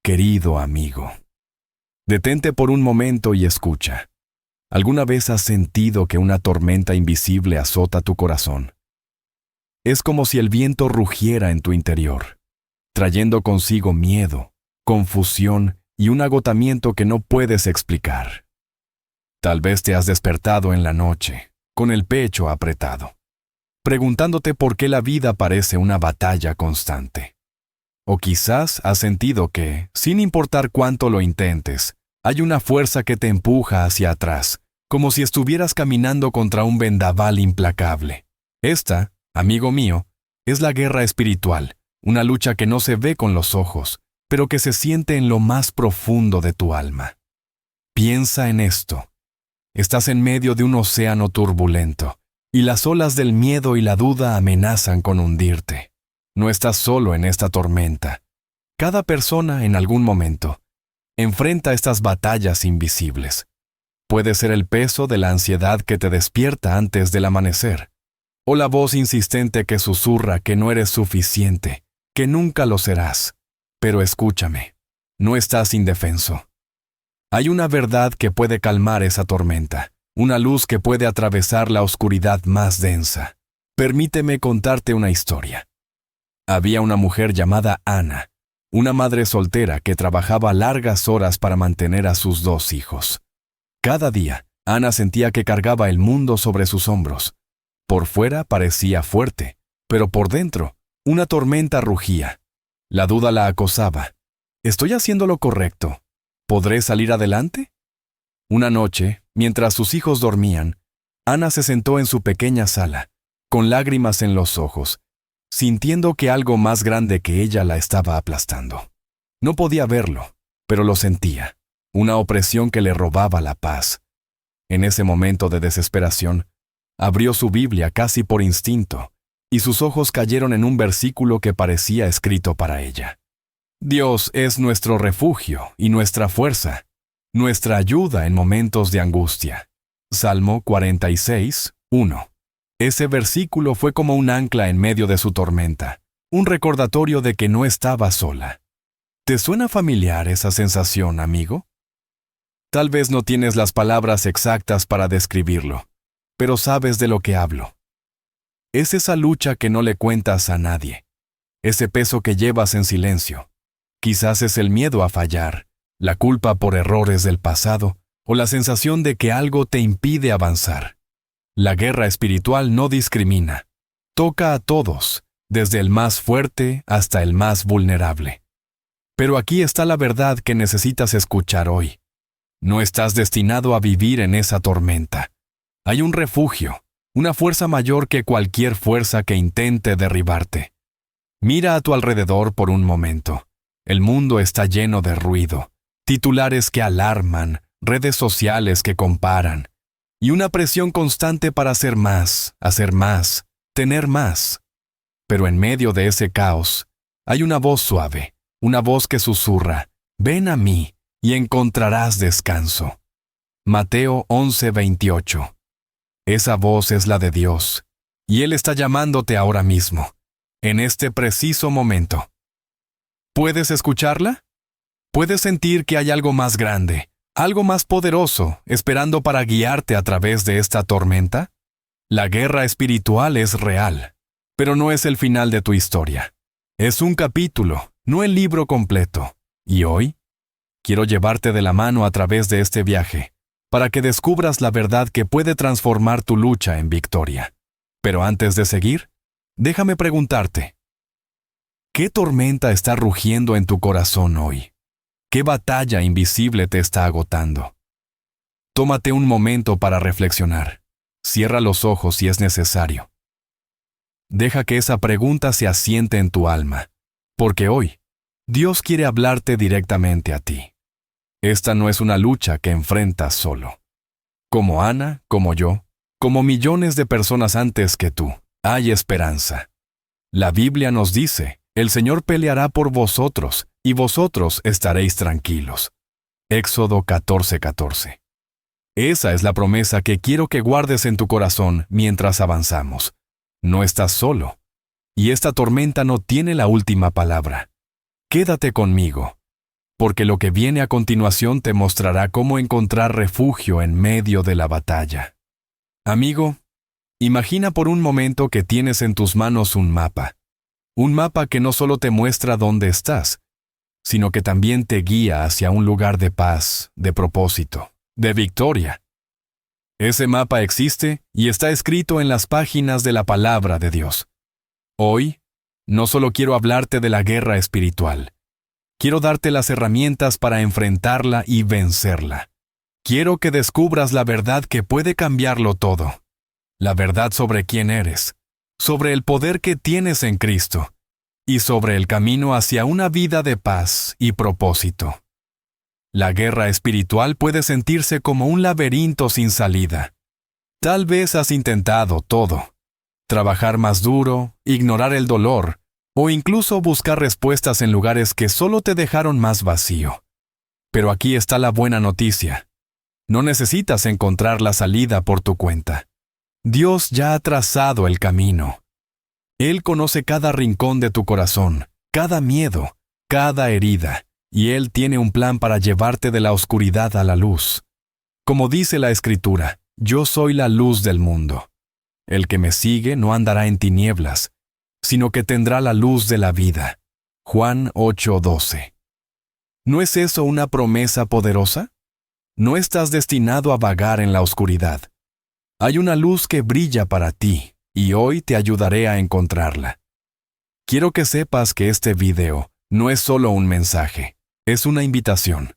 Querido amigo, detente por un momento y escucha. ¿Alguna vez has sentido que una tormenta invisible azota tu corazón? Es como si el viento rugiera en tu interior, trayendo consigo miedo, confusión y un agotamiento que no puedes explicar. Tal vez te has despertado en la noche, con el pecho apretado, preguntándote por qué la vida parece una batalla constante. O quizás has sentido que, sin importar cuánto lo intentes, hay una fuerza que te empuja hacia atrás, como si estuvieras caminando contra un vendaval implacable. Esta, amigo mío, es la guerra espiritual, una lucha que no se ve con los ojos, pero que se siente en lo más profundo de tu alma. Piensa en esto. Estás en medio de un océano turbulento, y las olas del miedo y la duda amenazan con hundirte. No estás solo en esta tormenta. Cada persona, en algún momento, enfrenta estas batallas invisibles. Puede ser el peso de la ansiedad que te despierta antes del amanecer, o la voz insistente que susurra que no eres suficiente, que nunca lo serás. Pero escúchame, no estás indefenso. Hay una verdad que puede calmar esa tormenta, una luz que puede atravesar la oscuridad más densa. Permíteme contarte una historia. Había una mujer llamada Ana, una madre soltera que trabajaba largas horas para mantener a sus 2 hijos. Cada día, Ana sentía que cargaba el mundo sobre sus hombros. Por fuera parecía fuerte, pero por dentro, una tormenta rugía. La duda la acosaba. ¿Estoy haciendo lo correcto? ¿Podré salir adelante? Una noche, mientras sus hijos dormían, Ana se sentó en su pequeña sala, con lágrimas en los ojos, sintiendo que algo más grande que ella la estaba aplastando. No podía verlo, pero lo sentía, una opresión que le robaba la paz. En ese momento de desesperación, abrió su Biblia casi por instinto, y sus ojos cayeron en un versículo que parecía escrito para ella. Dios es nuestro refugio y nuestra fuerza, nuestra ayuda en momentos de angustia. Salmo 46, 1. Ese versículo fue como un ancla en medio de su tormenta, un recordatorio de que no estaba sola. ¿Te suena familiar esa sensación, amigo? Tal vez no tienes las palabras exactas para describirlo, pero sabes de lo que hablo. Es esa lucha que no le cuentas a nadie, ese peso que llevas en silencio. Quizás es el miedo a fallar, la culpa por errores del pasado o la sensación de que algo te impide avanzar. La guerra espiritual no discrimina. Toca a todos, desde el más fuerte hasta el más vulnerable. Pero aquí está la verdad que necesitas escuchar hoy. No estás destinado a vivir en esa tormenta. Hay un refugio, una fuerza mayor que cualquier fuerza que intente derribarte. Mira a tu alrededor por un momento. El mundo está lleno de ruido, titulares que alarman, redes sociales que comparan, y una presión constante para hacer más, tener más. Pero en medio de ese caos, hay una voz suave, una voz que susurra, «Ven a mí y encontrarás descanso». Mateo 11:28. Esa voz es la de Dios, y Él está llamándote ahora mismo, en este preciso momento. ¿Puedes escucharla? ¿Puedes sentir que hay algo más grande, algo más poderoso, esperando para guiarte a través de esta tormenta? La guerra espiritual es real, pero no es el final de tu historia. Es un capítulo, no el libro completo. Y hoy, quiero llevarte de la mano a través de este viaje, para que descubras la verdad que puede transformar tu lucha en victoria. Pero antes de seguir, déjame preguntarte, ¿qué tormenta está rugiendo en tu corazón hoy? ¿Qué batalla invisible te está agotando? Tómate un momento para reflexionar. Cierra los ojos si es necesario. Deja que esa pregunta se asiente en tu alma, porque hoy, Dios quiere hablarte directamente a ti. Esta no es una lucha que enfrentas solo. Como Ana, como yo, como millones de personas antes que tú, hay esperanza. La Biblia nos dice, el Señor peleará por vosotros, y vosotros estaréis tranquilos. Éxodo 14:14. Esa es la promesa que quiero que guardes en tu corazón mientras avanzamos. No estás solo, y esta tormenta no tiene la última palabra. Quédate conmigo, porque lo que viene a continuación te mostrará cómo encontrar refugio en medio de la batalla. Amigo, imagina por un momento que tienes en tus manos un mapa que no solo te muestra dónde estás, sino que también te guía hacia un lugar de paz, de propósito, de victoria. Ese mapa existe y está escrito en las páginas de la palabra de Dios. Hoy, no solo quiero hablarte de la guerra espiritual, quiero darte las herramientas para enfrentarla y vencerla. Quiero que descubras la verdad que puede cambiarlo todo, la verdad sobre quién eres, sobre el poder que tienes en Cristo y sobre el camino hacia una vida de paz y propósito. La guerra espiritual puede sentirse como un laberinto sin salida. Tal vez has intentado todo: trabajar más duro, ignorar el dolor, o incluso buscar respuestas en lugares que solo te dejaron más vacío. Pero aquí está la buena noticia. No necesitas encontrar la salida por tu cuenta. Dios ya ha trazado el camino. Él conoce cada rincón de tu corazón, cada miedo, cada herida, y Él tiene un plan para llevarte de la oscuridad a la luz. Como dice la Escritura, yo soy la luz del mundo. El que me sigue no andará en tinieblas, sino que tendrá la luz de la vida. Juan 8:12. ¿No es eso una promesa poderosa? No estás destinado a vagar en la oscuridad. Hay una luz que brilla para ti, y hoy te ayudaré a encontrarla. Quiero que sepas que este video no es solo un mensaje, es una invitación.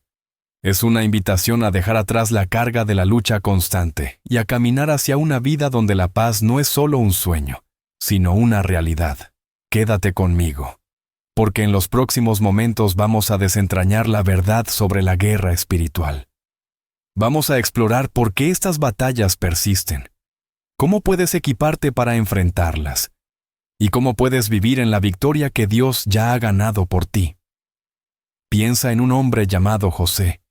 Es una invitación a dejar atrás la carga de la lucha constante y a caminar hacia una vida donde la paz no es solo un sueño, sino una realidad. Quédate conmigo, porque en los próximos momentos vamos a desentrañar la verdad sobre la guerra espiritual. Vamos a explorar por qué estas batallas persisten, cómo puedes equiparte para enfrentarlas, y cómo puedes vivir en la victoria que Dios ya ha ganado por ti. Piensa en un hombre llamado José,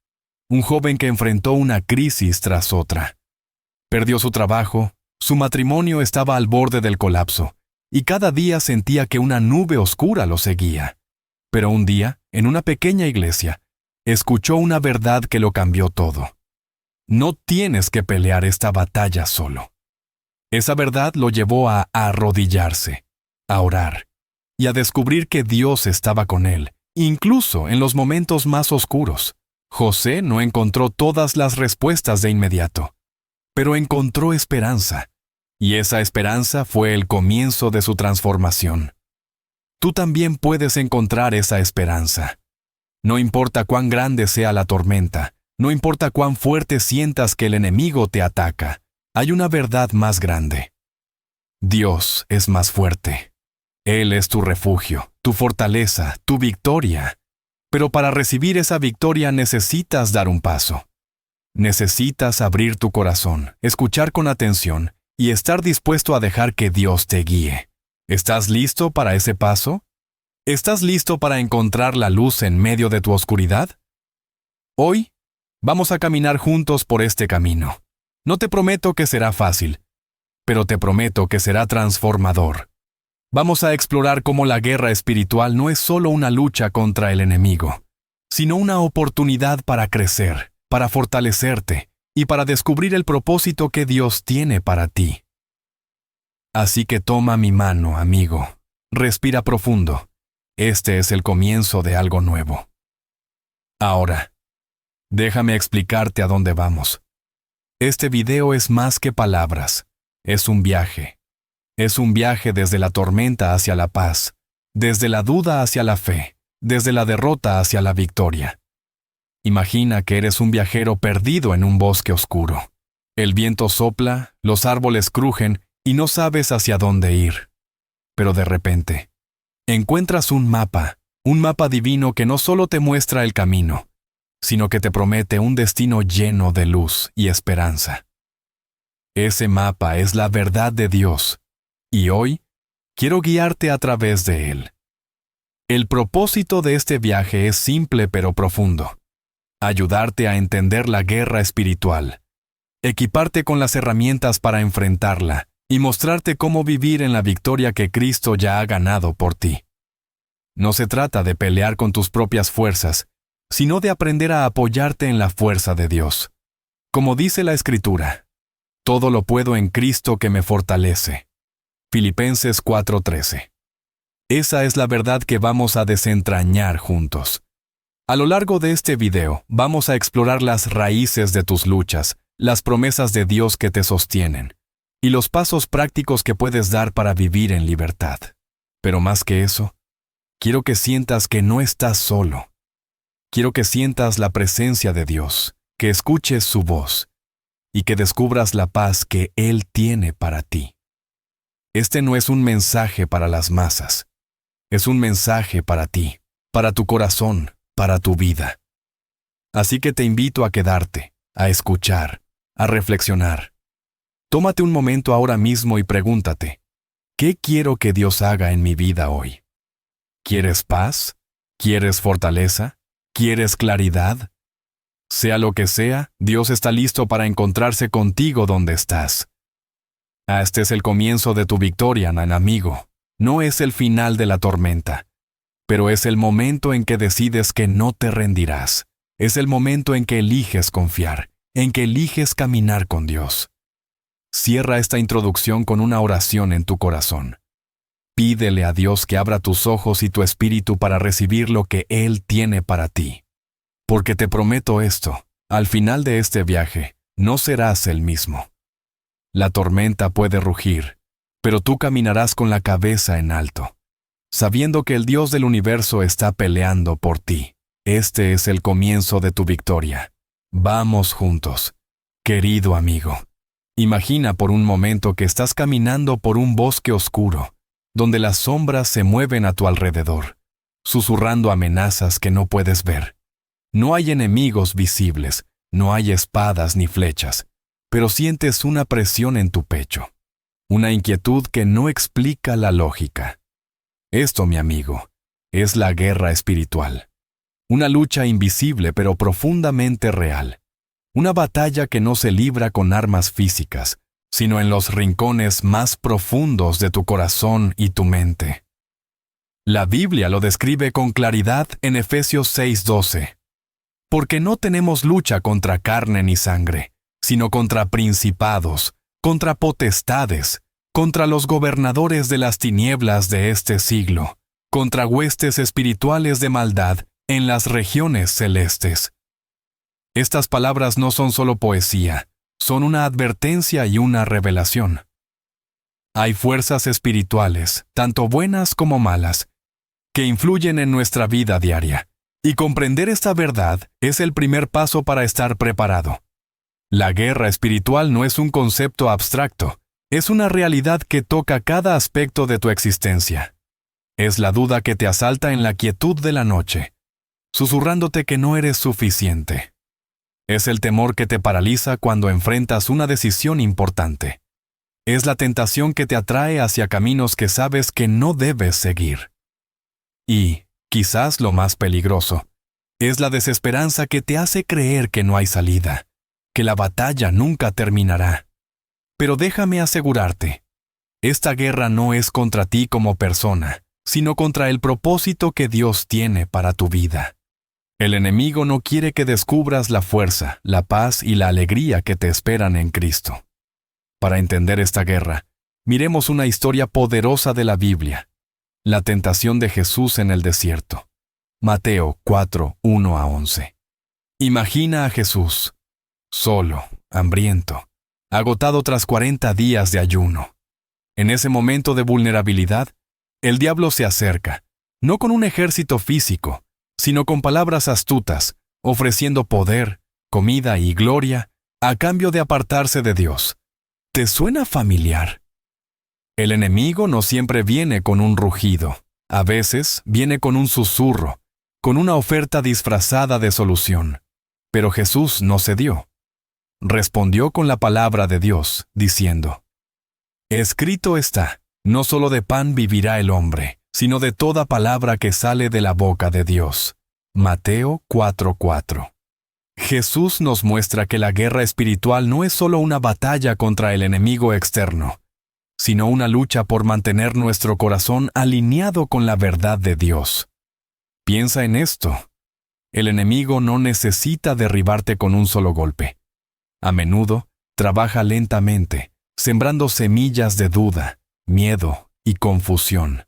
un joven que enfrentó una crisis tras otra. Perdió su trabajo, su matrimonio estaba al borde del colapso, y cada día sentía que una nube oscura lo seguía. Pero un día, en una pequeña iglesia, escuchó una verdad que lo cambió todo. No tienes que pelear esta batalla solo. Esa verdad lo llevó a arrodillarse, a orar, y a descubrir que Dios estaba con él, incluso en los momentos más oscuros. José no encontró todas las respuestas de inmediato, pero encontró esperanza, y esa esperanza fue el comienzo de su transformación. Tú también puedes encontrar esa esperanza. No importa cuán grande sea la tormenta, no importa cuán fuerte sientas que el enemigo te ataca, hay una verdad más grande. Dios es más fuerte. Él es tu refugio, tu fortaleza, tu victoria. Pero para recibir esa victoria necesitas dar un paso. Necesitas abrir tu corazón, escuchar con atención y estar dispuesto a dejar que Dios te guíe. ¿Estás listo para ese paso? ¿Estás listo para encontrar la luz en medio de tu oscuridad? Hoy, vamos a caminar juntos por este camino. No te prometo que será fácil, pero te prometo que será transformador. Vamos a explorar cómo la guerra espiritual no es solo una lucha contra el enemigo, sino una oportunidad para crecer, para fortalecerte y para descubrir el propósito que Dios tiene para ti. Así que toma mi mano, amigo. Respira profundo. Este es el comienzo de algo nuevo. Ahora, déjame explicarte a dónde vamos. Este video es más que palabras. Es un viaje. Es un viaje desde la tormenta hacia la paz, desde la duda hacia la fe, desde la derrota hacia la victoria. Imagina que eres un viajero perdido en un bosque oscuro. El viento sopla, los árboles crujen y no sabes hacia dónde ir. Pero de repente, encuentras un mapa divino que no solo te muestra el camino, sino que te promete un destino lleno de luz y esperanza. Ese mapa es la verdad de Dios, y hoy quiero guiarte a través de él. El propósito de este viaje es simple pero profundo: ayudarte a entender la guerra espiritual, equiparte con las herramientas para enfrentarla y mostrarte cómo vivir en la victoria que Cristo ya ha ganado por ti. No se trata de pelear con tus propias fuerzas, sino de aprender a apoyarte en la fuerza de Dios. Como dice la Escritura, todo lo puedo en Cristo que me fortalece. Filipenses 4:13. Esa es la verdad que vamos a desentrañar juntos. A lo largo de este video, vamos a explorar las raíces de tus luchas, las promesas de Dios que te sostienen, y los pasos prácticos que puedes dar para vivir en libertad. Pero más que eso, quiero que sientas que no estás solo. Quiero que sientas la presencia de Dios, que escuches su voz, y que descubras la paz que Él tiene para ti. Este no es un mensaje para las masas. Es un mensaje para ti, para tu corazón, para tu vida. Así que te invito a quedarte, a escuchar, a reflexionar. Tómate un momento ahora mismo y pregúntate, ¿qué quiero que Dios haga en mi vida hoy? ¿Quieres paz? ¿Quieres fortaleza? ¿Quieres claridad? Sea lo que sea, Dios está listo para encontrarse contigo donde estás. Este es el comienzo de tu victoria, amigo. No es el final de la tormenta, pero es el momento en que decides que no te rendirás. Es el momento en que eliges confiar, en que eliges caminar con Dios. Cierra esta introducción con una oración en tu corazón. Pídele a Dios que abra tus ojos y tu espíritu para recibir lo que Él tiene para ti. Porque te prometo esto, al final de este viaje, no serás el mismo. La tormenta puede rugir, pero tú caminarás con la cabeza en alto, sabiendo que el Dios del universo está peleando por ti. Este es el comienzo de tu victoria. Vamos juntos. Querido amigo, imagina por un momento que estás caminando por un bosque oscuro, donde las sombras se mueven a tu alrededor, susurrando amenazas que no puedes ver. No hay enemigos visibles, no hay espadas ni flechas, pero sientes una presión en tu pecho. Una inquietud que no explica la lógica. Esto, mi amigo, es la guerra espiritual. Una lucha invisible pero profundamente real. Una batalla que no se libra con armas físicas, sino en los rincones más profundos de tu corazón y tu mente. La Biblia lo describe con claridad en Efesios 6:12. Porque no tenemos lucha contra carne ni sangre, sino contra principados, contra potestades, contra los gobernadores de las tinieblas de este siglo, contra huestes espirituales de maldad en las regiones celestes. Estas palabras no son solo poesía, son una advertencia y una revelación. Hay fuerzas espirituales, tanto buenas como malas, que influyen en nuestra vida diaria, y comprender esta verdad es el primer paso para estar preparado. La guerra espiritual no es un concepto abstracto, es una realidad que toca cada aspecto de tu existencia. Es la duda que te asalta en la quietud de la noche, susurrándote que no eres suficiente. Es el temor que te paraliza cuando enfrentas una decisión importante. Es la tentación que te atrae hacia caminos que sabes que no debes seguir. Y, quizás lo más peligroso, es la desesperanza que te hace creer que no hay salida, que la batalla nunca terminará. Pero déjame asegurarte, esta guerra no es contra ti como persona, sino contra el propósito que Dios tiene para tu vida. El enemigo no quiere que descubras la fuerza, la paz y la alegría que te esperan en Cristo. Para entender esta guerra, miremos una historia poderosa de la Biblia, la tentación de Jesús en el desierto. Mateo 4:1-11. Imagina a Jesús, solo, hambriento, agotado tras 40 días de ayuno. En ese momento de vulnerabilidad, el diablo se acerca, no con un ejército físico, sino con palabras astutas, ofreciendo poder, comida y gloria a cambio de apartarse de Dios. ¿Te suena familiar? El enemigo no siempre viene con un rugido, a veces viene con un susurro, con una oferta disfrazada de solución. Pero Jesús no cedió. Respondió con la palabra de Dios, diciendo: Escrito está, no solo de pan vivirá el hombre, sino de toda palabra que sale de la boca de Dios. Mateo 4:4. Jesús nos muestra que la guerra espiritual no es solo una batalla contra el enemigo externo, sino una lucha por mantener nuestro corazón alineado con la verdad de Dios. Piensa en esto. el enemigo no necesita derribarte con un solo golpe. A menudo, trabaja lentamente, sembrando semillas de duda, miedo y confusión.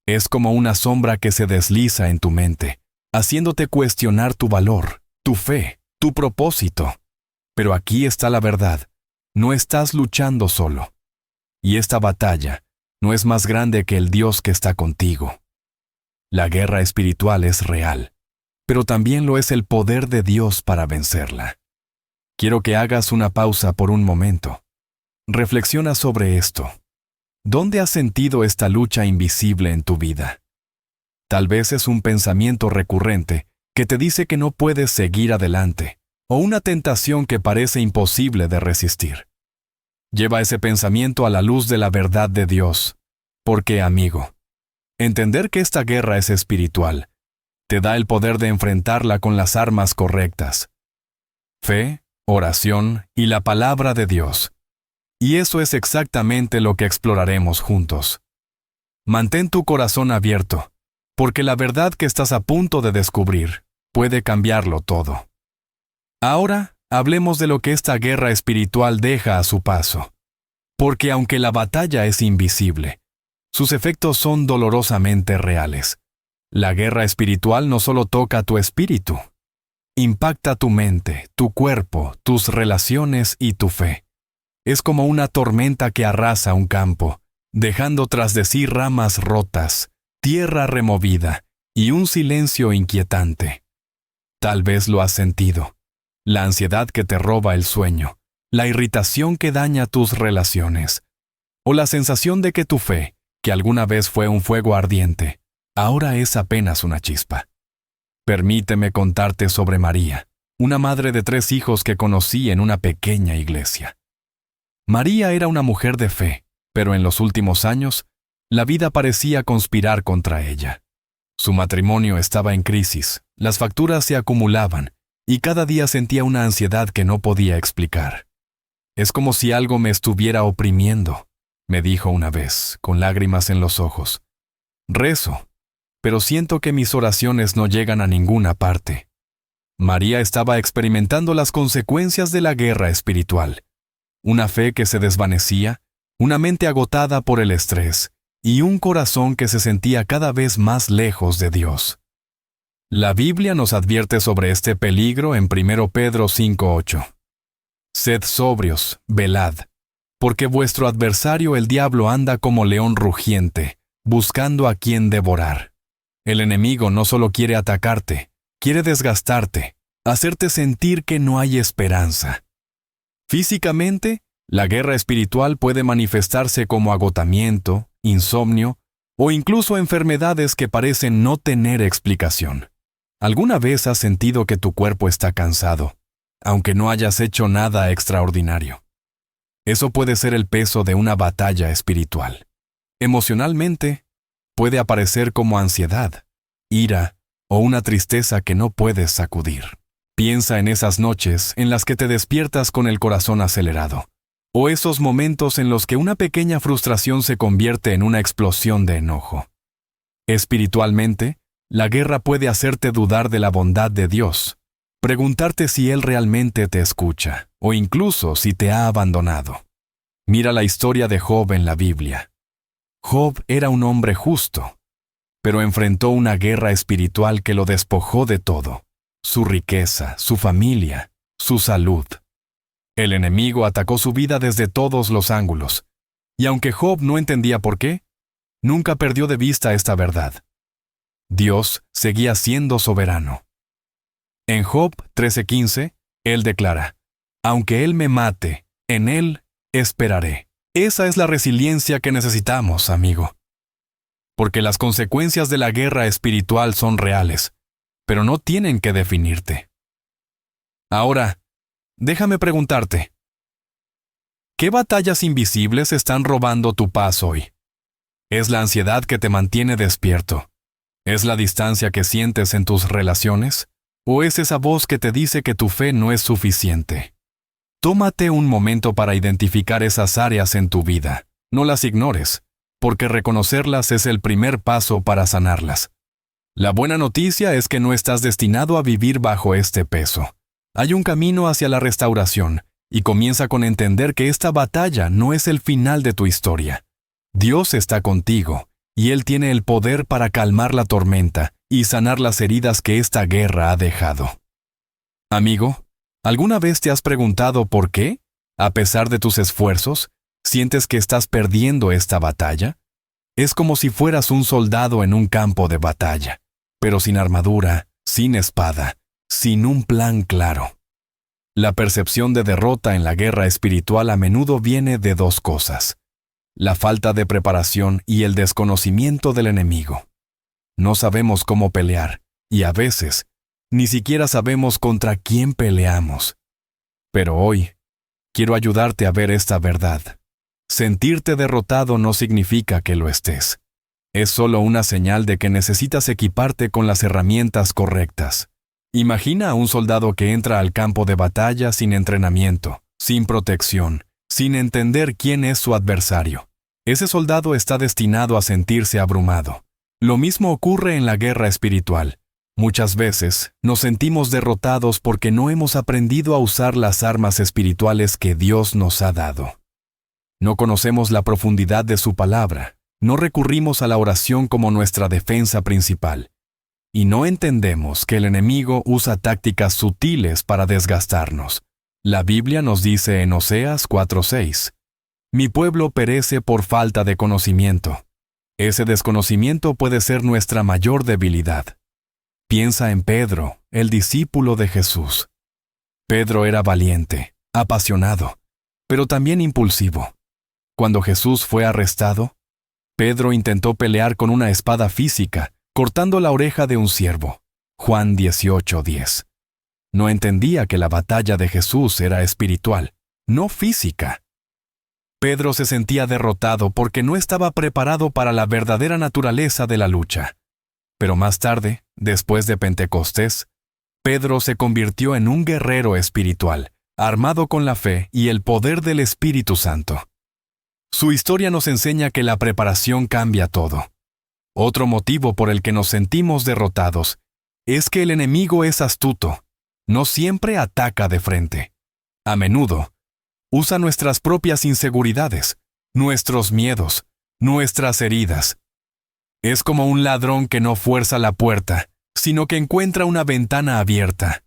Es como una sombra que se desliza en tu mente, haciéndote cuestionar tu valor, tu fe, tu propósito. Pero aquí está la verdad. No estás luchando solo. Y esta batalla no es más grande que el Dios que está contigo. La guerra espiritual es real, pero también lo es el poder de Dios para vencerla. Quiero que hagas una pausa por un momento. Reflexiona sobre esto. ¿Dónde has sentido esta lucha invisible en tu vida? Tal vez es un pensamiento recurrente que te dice que no puedes seguir adelante, o una tentación que parece imposible de resistir. Lleva ese pensamiento a la luz de la verdad de Dios, porque, amigo, entender que esta guerra es espiritual te da el poder de enfrentarla con las armas correctas: fe, oración y la palabra de Dios. Y eso es exactamente lo que exploraremos juntos. Mantén tu corazón abierto, porque la verdad que estás a punto de descubrir puede cambiarlo todo. Ahora, hablemos de lo que esta guerra espiritual deja a su paso. Porque aunque la batalla es invisible, sus efectos son dolorosamente reales. La guerra espiritual no solo toca tu espíritu, impacta tu mente, tu cuerpo, tus relaciones y tu fe. Es como una tormenta que arrasa un campo, dejando tras de sí ramas rotas, tierra removida y un silencio inquietante. Tal vez lo has sentido. La ansiedad que te roba el sueño, la irritación que daña tus relaciones, o la sensación de que tu fe, que alguna vez fue un fuego ardiente, ahora es apenas una chispa. Permíteme contarte sobre María, una madre de 3 hijos que conocí en una pequeña iglesia. María era una mujer de fe, pero en los últimos años, la vida parecía conspirar contra ella. Su matrimonio estaba en crisis, las facturas se acumulaban, y cada día sentía una ansiedad que no podía explicar. «Es como si algo me estuviera oprimiendo», me dijo una vez, con lágrimas en los ojos. «Rezo, pero siento que mis oraciones no llegan a ninguna parte». María estaba experimentando las consecuencias de la guerra espiritual. Una fe que se desvanecía, una mente agotada por el estrés, y un corazón que se sentía cada vez más lejos de Dios. La Biblia nos advierte sobre este peligro en 1 Pedro 5:8. Sed sobrios, velad, porque vuestro adversario el diablo anda como león rugiente, buscando a quien devorar. El enemigo no solo quiere atacarte, quiere desgastarte, hacerte sentir que no hay esperanza. Físicamente, la guerra espiritual puede manifestarse como agotamiento, insomnio o incluso enfermedades que parecen no tener explicación. ¿Alguna vez has sentido que tu cuerpo está cansado, aunque no hayas hecho nada extraordinario? Eso puede ser el peso de una batalla espiritual. Emocionalmente, puede aparecer como ansiedad, ira o una tristeza que no puedes sacudir. Piensa en esas noches en las que te despiertas con el corazón acelerado, o esos momentos en los que una pequeña frustración se convierte en una explosión de enojo. Espiritualmente, la guerra puede hacerte dudar de la bondad de Dios, preguntarte si Él realmente te escucha, o incluso si te ha abandonado. Mira la historia de Job en la Biblia. Job era un hombre justo, pero enfrentó una guerra espiritual que lo despojó de todo: su riqueza, su familia, su salud. El enemigo atacó su vida desde todos los ángulos, y aunque Job no entendía por qué, nunca perdió de vista esta verdad. Dios seguía siendo soberano. En Job 13:15, él declara: «Aunque Él me mate, en Él esperaré». Esa es la resiliencia que necesitamos, amigo. Porque las consecuencias de la guerra espiritual son reales, pero no tienen que definirte. Ahora, déjame preguntarte, ¿qué batallas invisibles están robando tu paz hoy? ¿Es la ansiedad que te mantiene despierto? ¿Es la distancia que sientes en tus relaciones? ¿O es esa voz que te dice que tu fe no es suficiente? Tómate un momento para identificar esas áreas en tu vida. No las ignores, porque reconocerlas es el primer paso para sanarlas. La buena noticia es que no estás destinado a vivir bajo este peso. Hay un camino hacia la restauración, y comienza con entender que esta batalla no es el final de tu historia. Dios está contigo, y Él tiene el poder para calmar la tormenta y sanar las heridas que esta guerra ha dejado. Amigo, ¿alguna vez te has preguntado por qué, a pesar de tus esfuerzos, sientes que estás perdiendo esta batalla? Es como si fueras un soldado en un campo de batalla, pero sin armadura, sin espada, sin un plan claro. La percepción de derrota en la guerra espiritual a menudo viene de dos cosas: la falta de preparación y el desconocimiento del enemigo. No sabemos cómo pelear, y a veces, ni siquiera sabemos contra quién peleamos. Pero hoy, quiero ayudarte a ver esta verdad. Sentirte derrotado no significa que lo estés. Es solo una señal de que necesitas equiparte con las herramientas correctas. Imagina a un soldado que entra al campo de batalla sin entrenamiento, sin protección, sin entender quién es su adversario. Ese soldado está destinado a sentirse abrumado. Lo mismo ocurre en la guerra espiritual. Muchas veces nos sentimos derrotados porque no hemos aprendido a usar las armas espirituales que Dios nos ha dado. No conocemos la profundidad de su palabra, no recurrimos a la oración como nuestra defensa principal, y no entendemos que el enemigo usa tácticas sutiles para desgastarnos. La Biblia nos dice en Oseas 4:6, «Mi pueblo perece por falta de conocimiento». Ese desconocimiento puede ser nuestra mayor debilidad. Piensa en Pedro, el discípulo de Jesús. Pedro era valiente, apasionado, pero también impulsivo. Cuando Jesús fue arrestado, Pedro intentó pelear con una espada física, cortando la oreja de un siervo. Juan 18:10. No entendía que la batalla de Jesús era espiritual, no física. Pedro se sentía derrotado porque no estaba preparado para la verdadera naturaleza de la lucha. Pero más tarde, después de Pentecostés, Pedro se convirtió en un guerrero espiritual, armado con la fe y el poder del Espíritu Santo. Su historia nos enseña que la preparación cambia todo. Otro motivo por el que nos sentimos derrotados es que el enemigo es astuto. No siempre ataca de frente. A menudo, usa nuestras propias inseguridades, nuestros miedos, nuestras heridas. Es como un ladrón que no fuerza la puerta, sino que encuentra una ventana abierta.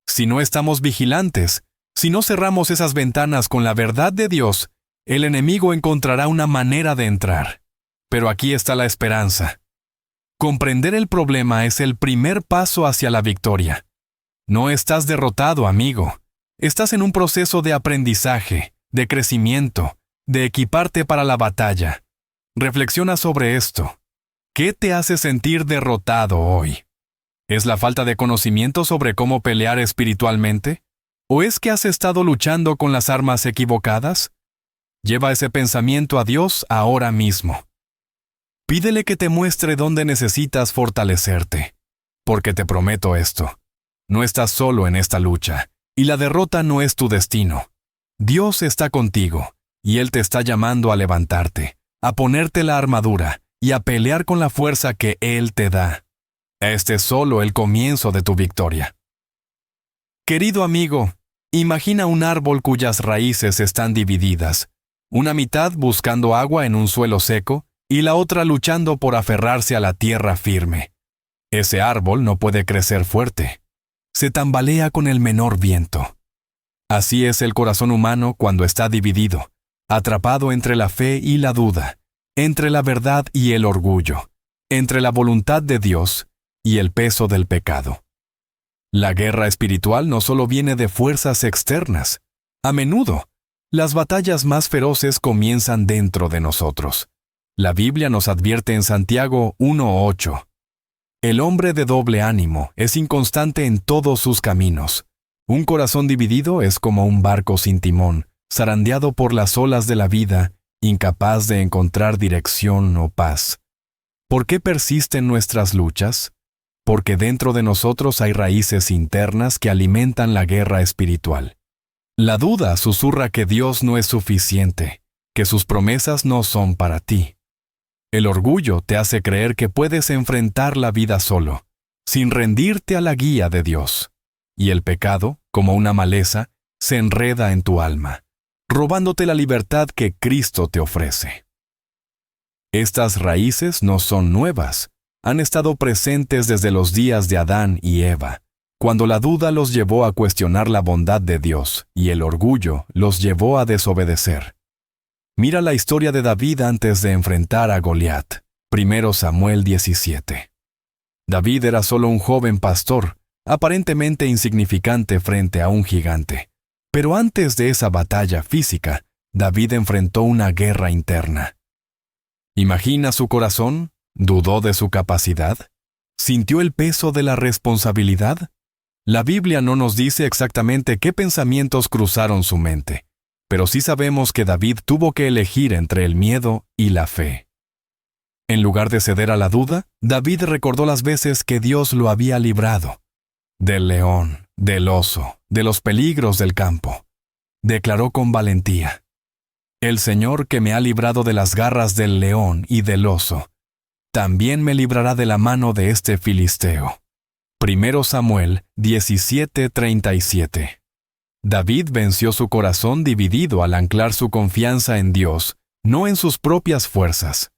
Si no estamos vigilantes, si no cerramos esas ventanas con la verdad de Dios, el enemigo encontrará una manera de entrar. Pero aquí está la esperanza. Comprender el problema es el primer paso hacia la victoria. No estás derrotado, amigo. Estás en un proceso de aprendizaje, de crecimiento, de equiparte para la batalla. Reflexiona sobre esto. ¿Qué te hace sentir derrotado hoy? ¿Es la falta de conocimiento sobre cómo pelear espiritualmente? ¿O es que has estado luchando con las armas equivocadas? Lleva ese pensamiento a Dios ahora mismo. Pídele que te muestre dónde necesitas fortalecerte. Porque te prometo esto. No estás solo en esta lucha, y la derrota no es tu destino. Dios está contigo, y Él te está llamando a levantarte, a ponerte la armadura, y a pelear con la fuerza que Él te da. Este es solo el comienzo de tu victoria. Querido amigo, imagina un árbol cuyas raíces están divididas, una mitad buscando agua en un suelo seco y la otra luchando por aferrarse a la tierra firme. Ese árbol no puede crecer fuerte. Se tambalea con el menor viento. Así es el corazón humano cuando está dividido, atrapado entre la fe y la duda, entre la verdad y el orgullo, entre la voluntad de Dios y el peso del pecado. La guerra espiritual no solo viene de fuerzas externas. A menudo, las batallas más feroces comienzan dentro de nosotros. La Biblia nos advierte en Santiago 1:8. El hombre de doble ánimo es inconstante en todos sus caminos. Un corazón dividido es como un barco sin timón, zarandeado por las olas de la vida, incapaz de encontrar dirección o paz. ¿Por qué persisten nuestras luchas? Porque dentro de nosotros hay raíces internas que alimentan la guerra espiritual. La duda susurra que Dios no es suficiente, que sus promesas no son para ti. El orgullo te hace creer que puedes enfrentar la vida solo, sin rendirte a la guía de Dios. Y el pecado, como una maleza, se enreda en tu alma, robándote la libertad que Cristo te ofrece. Estas raíces no son nuevas, han estado presentes desde los días de Adán y Eva, cuando la duda los llevó a cuestionar la bondad de Dios y el orgullo los llevó a desobedecer. Mira la historia de David antes de enfrentar a Goliat, 1 Samuel 17. David era solo un joven pastor, aparentemente insignificante frente a un gigante. Pero antes de esa batalla física, David enfrentó una guerra interna. ¿Imagina su corazón? ¿Dudó de su capacidad? ¿Sintió el peso de la responsabilidad? La Biblia no nos dice exactamente qué pensamientos cruzaron su mente, pero sí sabemos que David tuvo que elegir entre el miedo y la fe. En lugar de ceder a la duda, David recordó las veces que Dios lo había librado. Del león, del oso, de los peligros del campo. Declaró con valentía: El Señor que me ha librado de las garras del león y del oso, también me librará de la mano de este filisteo. 1 Samuel 17:37. David venció su corazón dividido al anclar su confianza en Dios, no en sus propias fuerzas.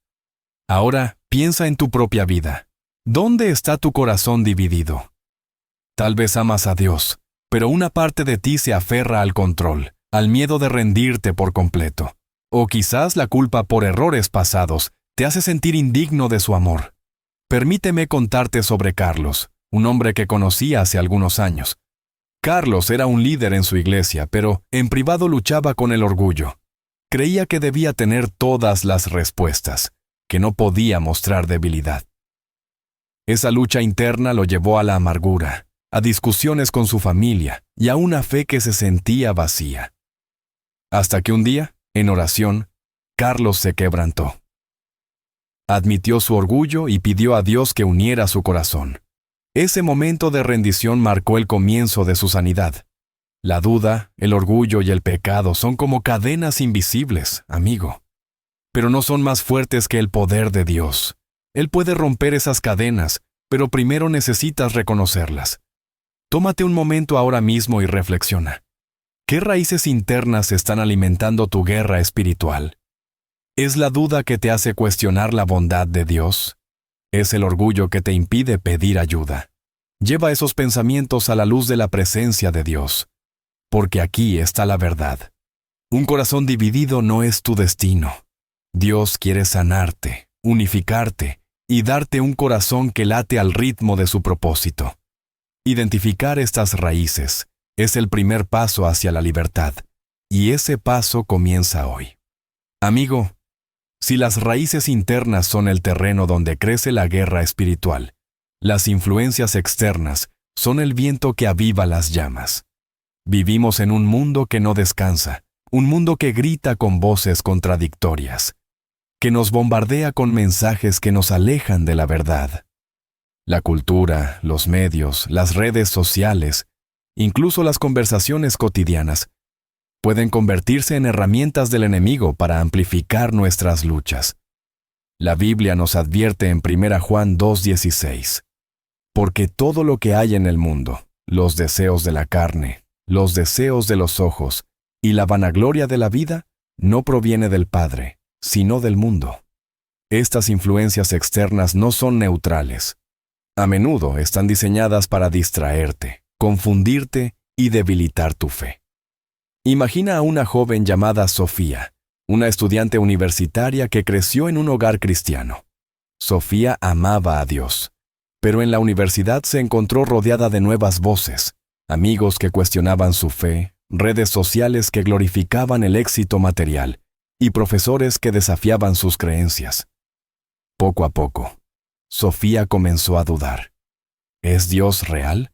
Ahora, piensa en tu propia vida. ¿Dónde está tu corazón dividido? Tal vez amas a Dios, pero una parte de ti se aferra al control, al miedo de rendirte por completo. O quizás la culpa por errores pasados te hace sentir indigno de su amor. Permíteme contarte sobre Carlos, un hombre que conocí hace algunos años. Carlos era un líder en su iglesia, pero en privado luchaba con el orgullo. Creía que debía tener todas las respuestas, que no podía mostrar debilidad. Esa lucha interna lo llevó a la amargura, a discusiones con su familia y a una fe que se sentía vacía. Hasta que un día, en oración, Carlos se quebrantó. Admitió su orgullo y pidió a Dios que uniera su corazón. Ese momento de rendición marcó el comienzo de su sanidad. La duda, el orgullo y el pecado son como cadenas invisibles, amigo. Pero no son más fuertes que el poder de Dios. Él puede romper esas cadenas, pero primero necesitas reconocerlas. Tómate un momento ahora mismo y reflexiona. ¿Qué raíces internas están alimentando tu guerra espiritual? ¿Es la duda que te hace cuestionar la bondad de Dios? ¿Es el orgullo que te impide pedir ayuda? Lleva esos pensamientos a la luz de la presencia de Dios, porque aquí está la verdad. Un corazón dividido no es tu destino. Dios quiere sanarte, unificarte y darte un corazón que late al ritmo de su propósito. Identificar estas raíces es el primer paso hacia la libertad, y ese paso comienza hoy. Amigo, si las raíces internas son el terreno donde crece la guerra espiritual, las influencias externas son el viento que aviva las llamas. Vivimos en un mundo que no descansa, un mundo que grita con voces contradictorias, que nos bombardea con mensajes que nos alejan de la verdad. La cultura, los medios, las redes sociales, incluso las conversaciones cotidianas, pueden convertirse en herramientas del enemigo para amplificar nuestras luchas. La Biblia nos advierte en 1 Juan 2:16, porque todo lo que hay en el mundo, los deseos de la carne, los deseos de los ojos y la vanagloria de la vida, no proviene del Padre, sino del mundo. Estas influencias externas no son neutrales. A menudo están diseñadas para distraerte, confundirte y debilitar tu fe. Imagina a una joven llamada Sofía, una estudiante universitaria que creció en un hogar cristiano. Sofía amaba a Dios, pero en la universidad se encontró rodeada de nuevas voces, amigos que cuestionaban su fe, redes sociales que glorificaban el éxito material y profesores que desafiaban sus creencias. Poco a poco, Sofía comenzó a dudar. ¿Es Dios real?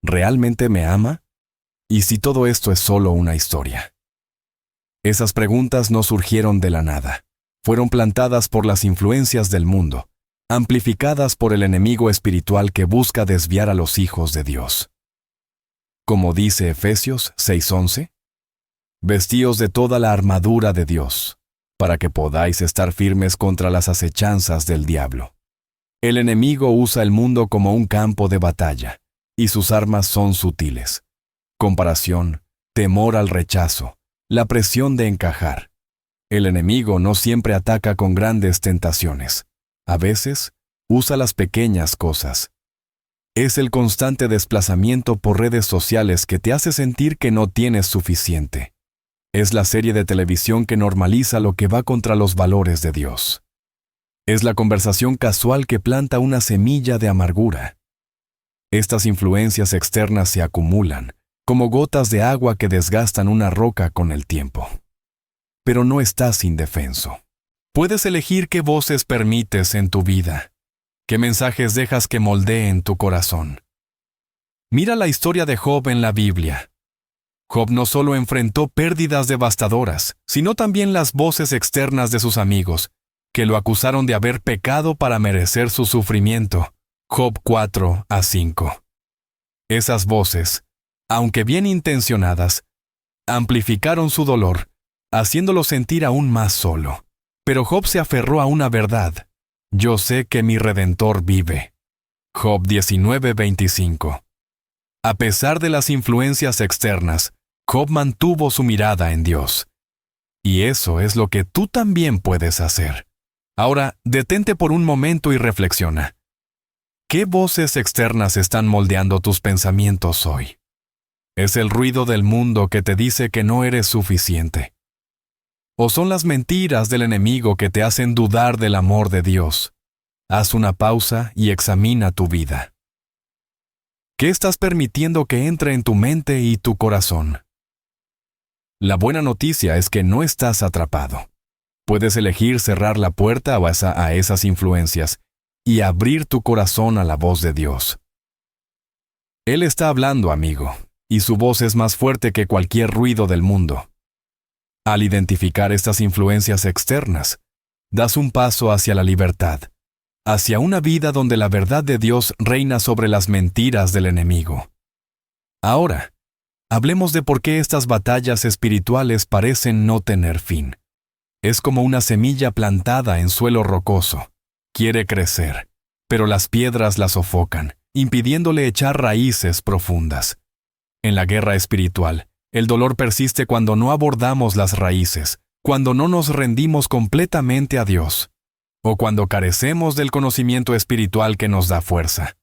¿Realmente me ama? ¿Y si todo esto es solo una historia? Esas preguntas no surgieron de la nada. Fueron plantadas por las influencias del mundo, amplificadas por el enemigo espiritual que busca desviar a los hijos de Dios. Como dice Efesios 6:11, vestíos de toda la armadura de Dios, para que podáis estar firmes contra las acechanzas del diablo. El enemigo usa el mundo como un campo de batalla, y sus armas son sutiles. Comparación, temor al rechazo, la presión de encajar. El enemigo no siempre ataca con grandes tentaciones. A veces, usa las pequeñas cosas. Es el constante desplazamiento por redes sociales que te hace sentir que no tienes suficiente. Es la serie de televisión que normaliza lo que va contra los valores de Dios. Es la conversación casual que planta una semilla de amargura. Estas influencias externas se acumulan, como gotas de agua que desgastan una roca con el tiempo. Pero no estás indefenso. Puedes elegir qué voces permites en tu vida, qué mensajes dejas que moldeen tu corazón. Mira la historia de Job en la Biblia. Job no solo enfrentó pérdidas devastadoras, sino también las voces externas de sus amigos, que lo acusaron de haber pecado para merecer su sufrimiento. Job 4-5. Esas voces, aunque bien intencionadas, amplificaron su dolor, haciéndolo sentir aún más solo. Pero Job se aferró a una verdad. Yo sé que mi Redentor vive. Job 19:25. A pesar de las influencias externas, Job mantuvo su mirada en Dios. Y eso es lo que tú también puedes hacer. Ahora, detente por un momento y reflexiona. ¿Qué voces externas están moldeando tus pensamientos hoy? ¿Es el ruido del mundo que te dice que no eres suficiente? ¿O son las mentiras del enemigo que te hacen dudar del amor de Dios? Haz una pausa y examina tu vida. ¿Qué estás permitiendo que entre en tu mente y tu corazón? La buena noticia es que no estás atrapado. Puedes elegir cerrar la puerta a esas influencias y abrir tu corazón a la voz de Dios. Él está hablando, amigo, y su voz es más fuerte que cualquier ruido del mundo. Al identificar estas influencias externas, das un paso hacia la libertad, hacia una vida donde la verdad de Dios reina sobre las mentiras del enemigo. Ahora, hablemos de por qué estas batallas espirituales parecen no tener fin. Es como una semilla plantada en suelo rocoso. Quiere crecer, pero las piedras la sofocan, impidiéndole echar raíces profundas. En la guerra espiritual, el dolor persiste cuando no abordamos las raíces, cuando no nos rendimos completamente a Dios, o cuando carecemos del conocimiento espiritual que nos da fuerza.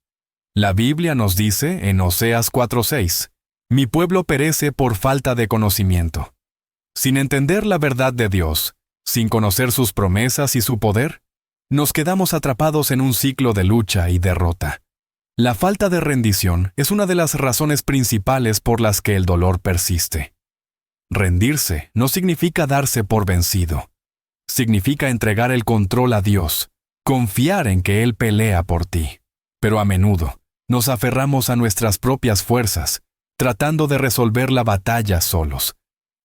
La Biblia nos dice en Oseas 4:6, «Mi pueblo perece por falta de conocimiento». Sin entender la verdad de Dios, sin conocer sus promesas y su poder, nos quedamos atrapados en un ciclo de lucha y derrota. La falta de rendición es una de las razones principales por las que el dolor persiste. Rendirse no significa darse por vencido. Significa entregar el control a Dios, confiar en que Él pelea por ti. Pero a menudo nos aferramos a nuestras propias fuerzas, tratando de resolver la batalla solos.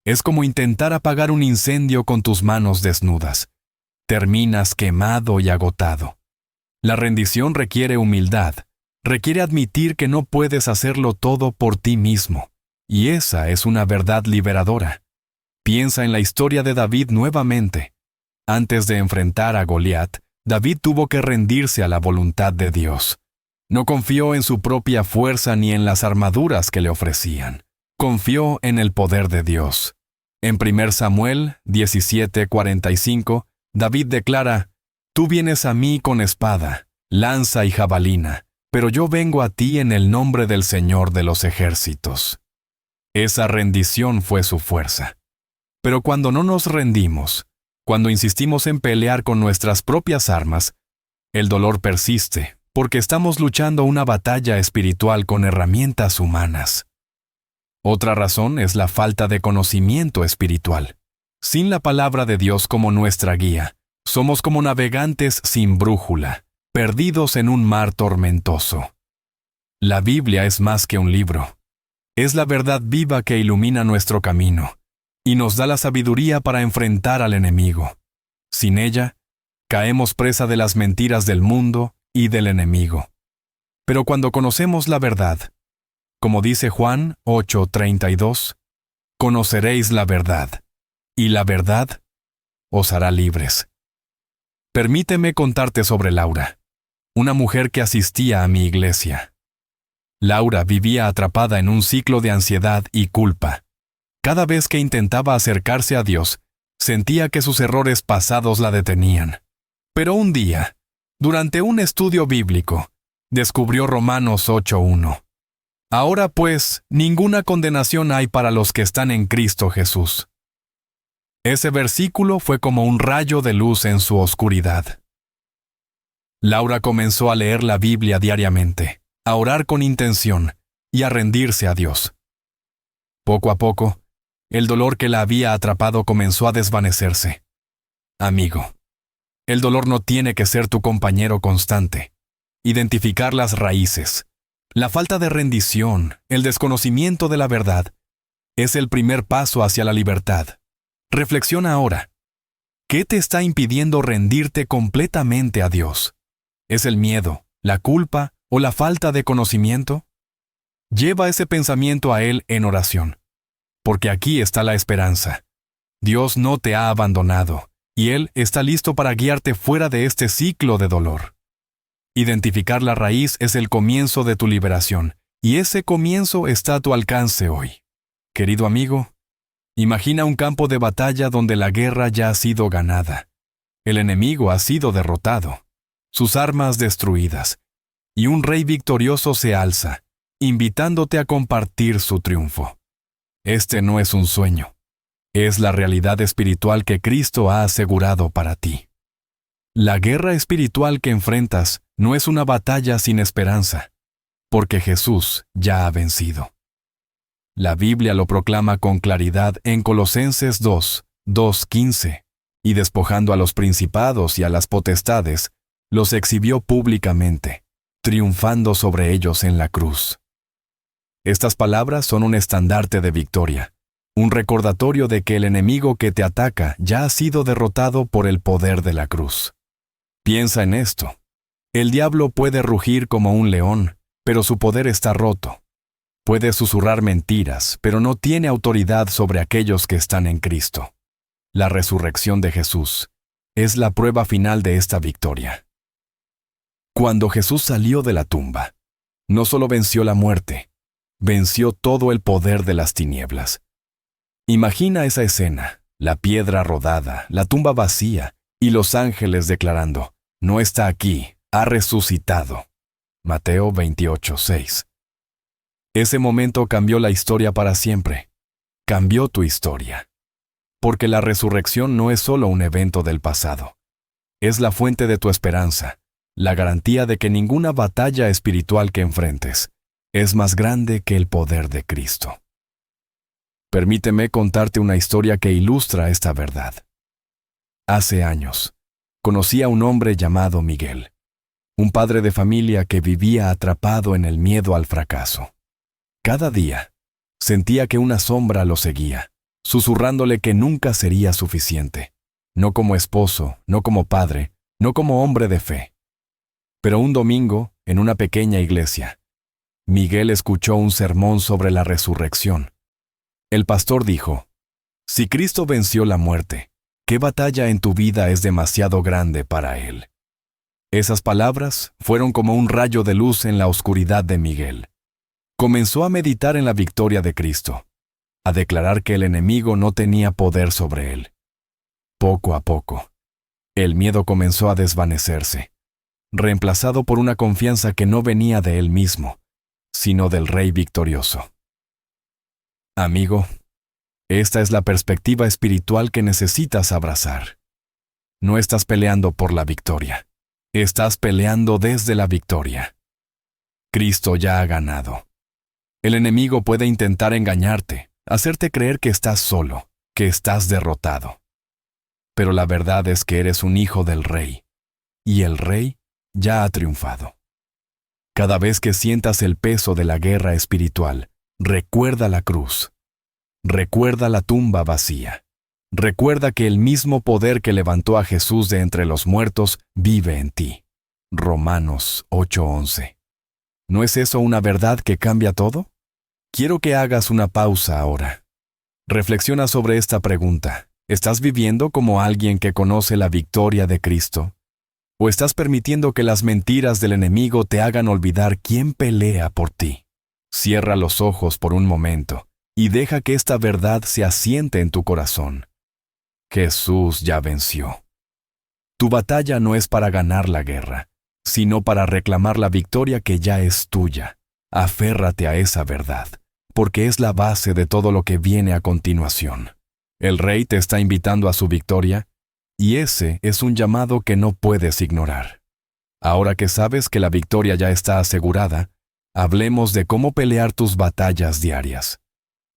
Es como intentar apagar un incendio con tus manos desnudas. Terminas quemado y agotado. La rendición requiere humildad, requiere admitir que no puedes hacerlo todo por ti mismo, y esa es una verdad liberadora. Piensa en la historia de David nuevamente. Antes de enfrentar a Goliat, David tuvo que rendirse a la voluntad de Dios. No confió en su propia fuerza ni en las armaduras que le ofrecían. Confió en el poder de Dios. En 1 Samuel 17:45, David declara, «Tú vienes a mí con espada, lanza y jabalina, pero yo vengo a ti en el nombre del Señor de los ejércitos». Esa rendición fue su fuerza. Pero cuando no nos rendimos, cuando insistimos en pelear con nuestras propias armas, el dolor persiste, porque estamos luchando una batalla espiritual con herramientas humanas. Otra razón es la falta de conocimiento espiritual. Sin la palabra de Dios como nuestra guía, somos como navegantes sin brújula, perdidos en un mar tormentoso. La Biblia es más que un libro. Es la verdad viva que ilumina nuestro camino y nos da la sabiduría para enfrentar al enemigo. Sin ella, caemos presa de las mentiras del mundo y del enemigo. Pero cuando conocemos la verdad, como dice Juan 8:32, conoceréis la verdad, y la verdad os hará libres. Permíteme contarte sobre Laura, una mujer que asistía a mi iglesia. Laura vivía atrapada en un ciclo de ansiedad y culpa. Cada vez que intentaba acercarse a Dios, sentía que sus errores pasados la detenían. Pero un día, durante un estudio bíblico, descubrió Romanos 8:1. Ahora pues, ninguna condenación hay para los que están en Cristo Jesús. Ese versículo fue como un rayo de luz en su oscuridad. Laura comenzó a leer la Biblia diariamente, a orar con intención y a rendirse a Dios. Poco a poco, el dolor que la había atrapado comenzó a desvanecerse. Amigo, el dolor no tiene que ser tu compañero constante. Identificar las raíces, la falta de rendición, el desconocimiento de la verdad, es el primer paso hacia la libertad. Reflexiona ahora. ¿Qué te está impidiendo rendirte completamente a Dios? ¿Es el miedo, la culpa o la falta de conocimiento? Lleva ese pensamiento a Él en oración, porque aquí está la esperanza. Dios no te ha abandonado, y Él está listo para guiarte fuera de este ciclo de dolor. Identificar la raíz es el comienzo de tu liberación, y ese comienzo está a tu alcance hoy. Querido amigo, imagina un campo de batalla donde la guerra ya ha sido ganada. El enemigo ha sido derrotado, sus armas destruidas, y un rey victorioso se alza, invitándote a compartir su triunfo. Este no es un sueño, es la realidad espiritual que Cristo ha asegurado para ti. La guerra espiritual que enfrentas no es una batalla sin esperanza, porque Jesús ya ha vencido. La Biblia lo proclama con claridad en Colosenses 2:15, y despojando a los principados y a las potestades, los exhibió públicamente, triunfando sobre ellos en la cruz. Estas palabras son un estandarte de victoria, un recordatorio de que el enemigo que te ataca ya ha sido derrotado por el poder de la cruz. Piensa en esto. El diablo puede rugir como un león, pero su poder está roto. Puede susurrar mentiras, pero no tiene autoridad sobre aquellos que están en Cristo. La resurrección de Jesús es la prueba final de esta victoria. Cuando Jesús salió de la tumba, no solo venció la muerte, venció todo el poder de las tinieblas. Imagina esa escena, la piedra rodada, la tumba vacía y los ángeles declarando, no está aquí, ha resucitado. Mateo 28:6. Ese momento cambió la historia para siempre. Cambió tu historia. Porque la resurrección no es solo un evento del pasado. Es la fuente de tu esperanza, la garantía de que ninguna batalla espiritual que enfrentes es más grande que el poder de Cristo. Permíteme contarte una historia que ilustra esta verdad. Hace años, conocí a un hombre llamado Miguel, un padre de familia que vivía atrapado en el miedo al fracaso. Cada día, sentía que una sombra lo seguía, susurrándole que nunca sería suficiente, no como esposo, no como padre, no como hombre de fe. Pero un domingo, en una pequeña iglesia, Miguel escuchó un sermón sobre la resurrección. El pastor dijo, si Cristo venció la muerte, ¿qué batalla en tu vida es demasiado grande para Él? Esas palabras fueron como un rayo de luz en la oscuridad de Miguel. Comenzó a meditar en la victoria de Cristo, a declarar que el enemigo no tenía poder sobre él. Poco a poco, el miedo comenzó a desvanecerse, reemplazado por una confianza que no venía de él mismo, sino del Rey victorioso. Amigo, esta es la perspectiva espiritual que necesitas abrazar. No estás peleando por la victoria, estás peleando desde la victoria. Cristo ya ha ganado. El enemigo puede intentar engañarte, hacerte creer que estás solo, que estás derrotado. Pero la verdad es que eres un hijo del Rey, y el Rey ya ha triunfado. Cada vez que sientas el peso de la guerra espiritual, recuerda la cruz. Recuerda la tumba vacía. Recuerda que el mismo poder que levantó a Jesús de entre los muertos vive en ti. Romanos 8:11. ¿No es eso una verdad que cambia todo? Quiero que hagas una pausa ahora. Reflexiona sobre esta pregunta. ¿Estás viviendo como alguien que conoce la victoria de Cristo? ¿O estás permitiendo que las mentiras del enemigo te hagan olvidar quién pelea por ti? Cierra los ojos por un momento y deja que esta verdad se asiente en tu corazón. Jesús ya venció. Tu batalla no es para ganar la guerra, sino para reclamar la victoria que ya es tuya. Aférrate a esa verdad, porque es la base de todo lo que viene a continuación. El Rey te está invitando a su victoria, y ese es un llamado que no puedes ignorar. Ahora que sabes que la victoria ya está asegurada, hablemos de cómo pelear tus batallas diarias.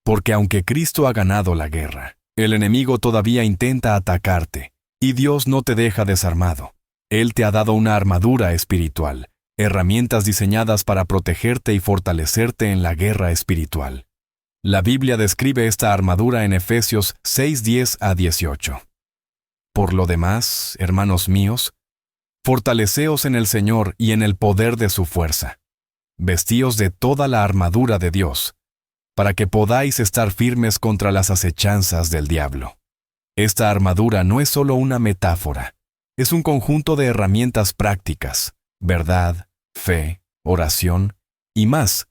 Porque aunque Cristo ha ganado la guerra, el enemigo todavía intenta atacarte, y Dios no te deja desarmado. Él te ha dado una armadura espiritual, herramientas diseñadas para protegerte y fortalecerte en la guerra espiritual. La Biblia describe esta armadura en Efesios 6:10-18. Por lo demás, hermanos míos, fortaleceos en el Señor y en el poder de su fuerza. Vestíos de toda la armadura de Dios, para que podáis estar firmes contra las acechanzas del diablo. Esta armadura no es solo una metáfora, es un conjunto de herramientas prácticas, verdad, fe, oración y más,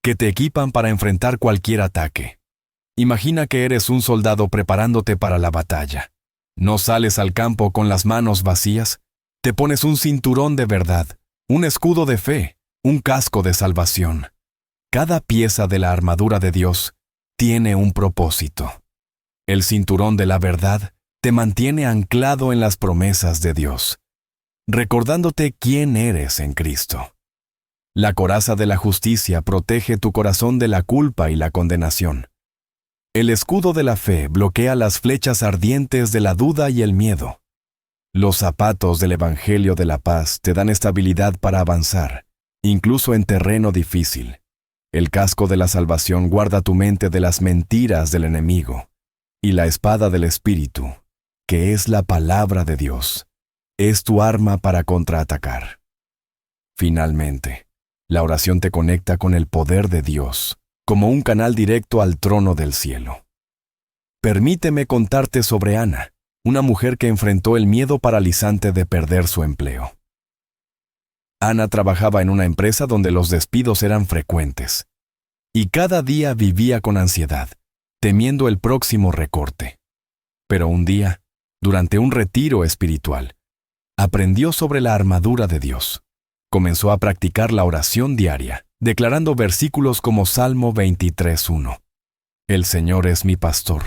que te equipan para enfrentar cualquier ataque. Imagina que eres un soldado preparándote para la batalla. No sales al campo con las manos vacías, te pones un cinturón de verdad, un escudo de fe, un casco de salvación. Cada pieza de la armadura de Dios tiene un propósito. El cinturón de la verdad te mantiene anclado en las promesas de Dios, recordándote quién eres en Cristo. La coraza de la justicia protege tu corazón de la culpa y la condenación. El escudo de la fe bloquea las flechas ardientes de la duda y el miedo. Los zapatos del Evangelio de la paz te dan estabilidad para avanzar, incluso en terreno difícil. El casco de la salvación guarda tu mente de las mentiras del enemigo. Y la espada del Espíritu, que es la palabra de Dios, es tu arma para contraatacar. Finalmente, la oración te conecta con el poder de Dios, como un canal directo al trono del cielo. Permíteme contarte sobre Ana, una mujer que enfrentó el miedo paralizante de perder su empleo. Ana trabajaba en una empresa donde los despidos eran frecuentes, y cada día vivía con ansiedad, temiendo el próximo recorte. Pero un día, durante un retiro espiritual, aprendió sobre la armadura de Dios. Comenzó a practicar la oración diaria, declarando versículos como Salmo 23:1. El Señor es mi pastor,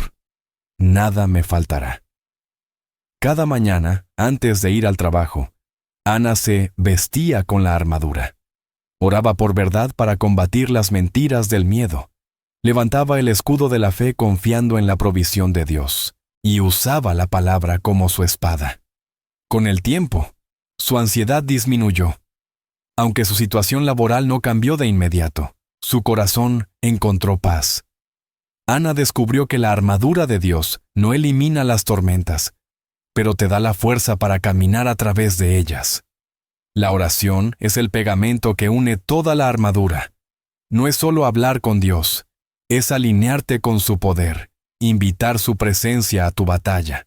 nada me faltará. Cada mañana, antes de ir al trabajo, Ana se vestía con la armadura. Oraba por verdad para combatir las mentiras del miedo. Levantaba el escudo de la fe confiando en la provisión de Dios, y usaba la palabra como su espada. Con el tiempo, su ansiedad disminuyó. Aunque su situación laboral no cambió de inmediato, su corazón encontró paz. Ana descubrió que la armadura de Dios no elimina las tormentas, pero te da la fuerza para caminar a través de ellas. La oración es el pegamento que une toda la armadura. No es solo hablar con Dios, es alinearte con su poder, invitar su presencia a tu batalla.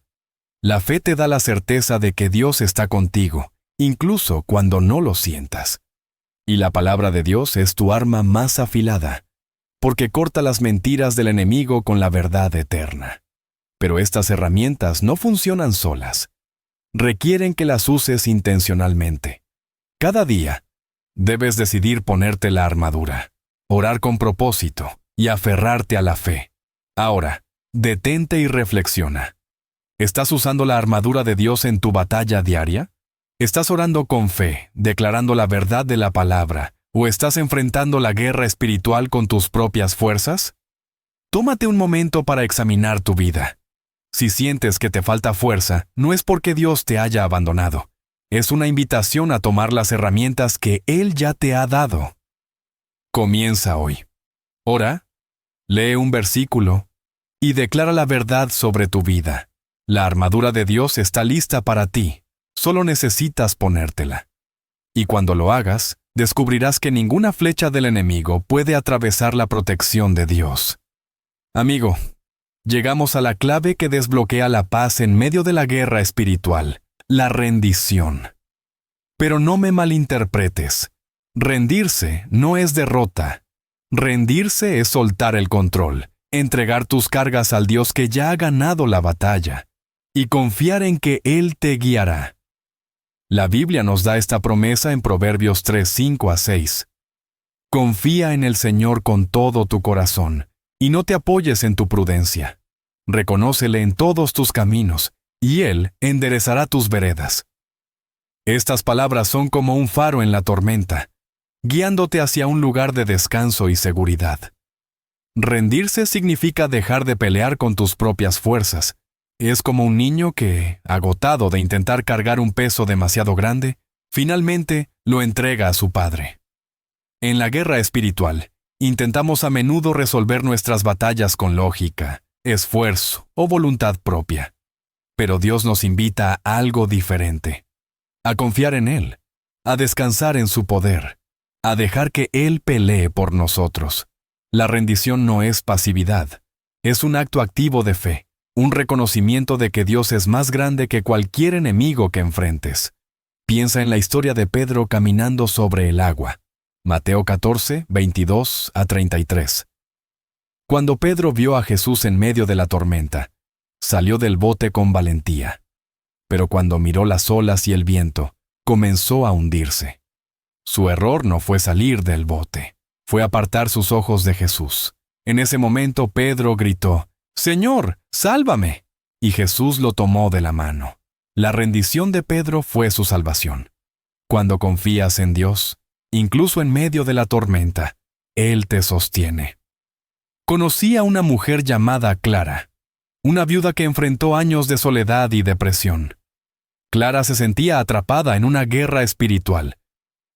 La fe te da la certeza de que Dios está contigo, incluso cuando no lo sientas. Y la palabra de Dios es tu arma más afilada, porque corta las mentiras del enemigo con la verdad eterna. Pero estas herramientas no funcionan solas. Requieren que las uses intencionalmente. Cada día, debes decidir ponerte la armadura, orar con propósito y aferrarte a la fe. Ahora, detente y reflexiona. ¿Estás usando la armadura de Dios en tu batalla diaria? ¿Estás orando con fe, declarando la verdad de la palabra, o estás enfrentando la guerra espiritual con tus propias fuerzas? Tómate un momento para examinar tu vida. Si sientes que te falta fuerza, no es porque Dios te haya abandonado. Es una invitación a tomar las herramientas que Él ya te ha dado. Comienza hoy. Ora, lee un versículo y declara la verdad sobre tu vida. La armadura de Dios está lista para ti. Solo necesitas ponértela. Y cuando lo hagas, descubrirás que ninguna flecha del enemigo puede atravesar la protección de Dios. Amigo, Llegamos a la clave que desbloquea la paz en medio de la guerra espiritual, la rendición. Pero no me malinterpretes. Rendirse no es derrota. Rendirse es soltar el control, entregar tus cargas al Dios que ya ha ganado la batalla, y confiar en que Él te guiará. La Biblia nos da esta promesa en Proverbios 3, 5-6. Confía en el Señor con todo tu corazón, y no te apoyes en tu prudencia. Reconócele en todos tus caminos, y Él enderezará tus veredas. Estas palabras son como un faro en la tormenta, guiándote hacia un lugar de descanso y seguridad. Rendirse significa dejar de pelear con tus propias fuerzas. Es como un niño que, agotado de intentar cargar un peso demasiado grande, finalmente lo entrega a su padre. En la guerra espiritual, intentamos a menudo resolver nuestras batallas con lógica, esfuerzo o voluntad propia. Pero Dios nos invita a algo diferente. A confiar en Él, a descansar en su poder, a dejar que Él pelee por nosotros. La rendición no es pasividad, es un acto activo de fe, un reconocimiento de que Dios es más grande que cualquier enemigo que enfrentes. Piensa en la historia de Pedro caminando sobre el agua. Mateo 14, 22-33. Cuando Pedro vio a Jesús en medio de la tormenta, salió del bote con valentía. Pero cuando miró las olas y el viento, comenzó a hundirse. Su error no fue salir del bote, fue apartar sus ojos de Jesús. En ese momento Pedro gritó, «Señor, sálvame», y Jesús lo tomó de la mano. La rendición de Pedro fue su salvación. Cuando confías en Dios, incluso en medio de la tormenta, Él te sostiene. Conocí a una mujer llamada Clara, una viuda que enfrentó años de soledad y depresión. Clara se sentía atrapada en una guerra espiritual,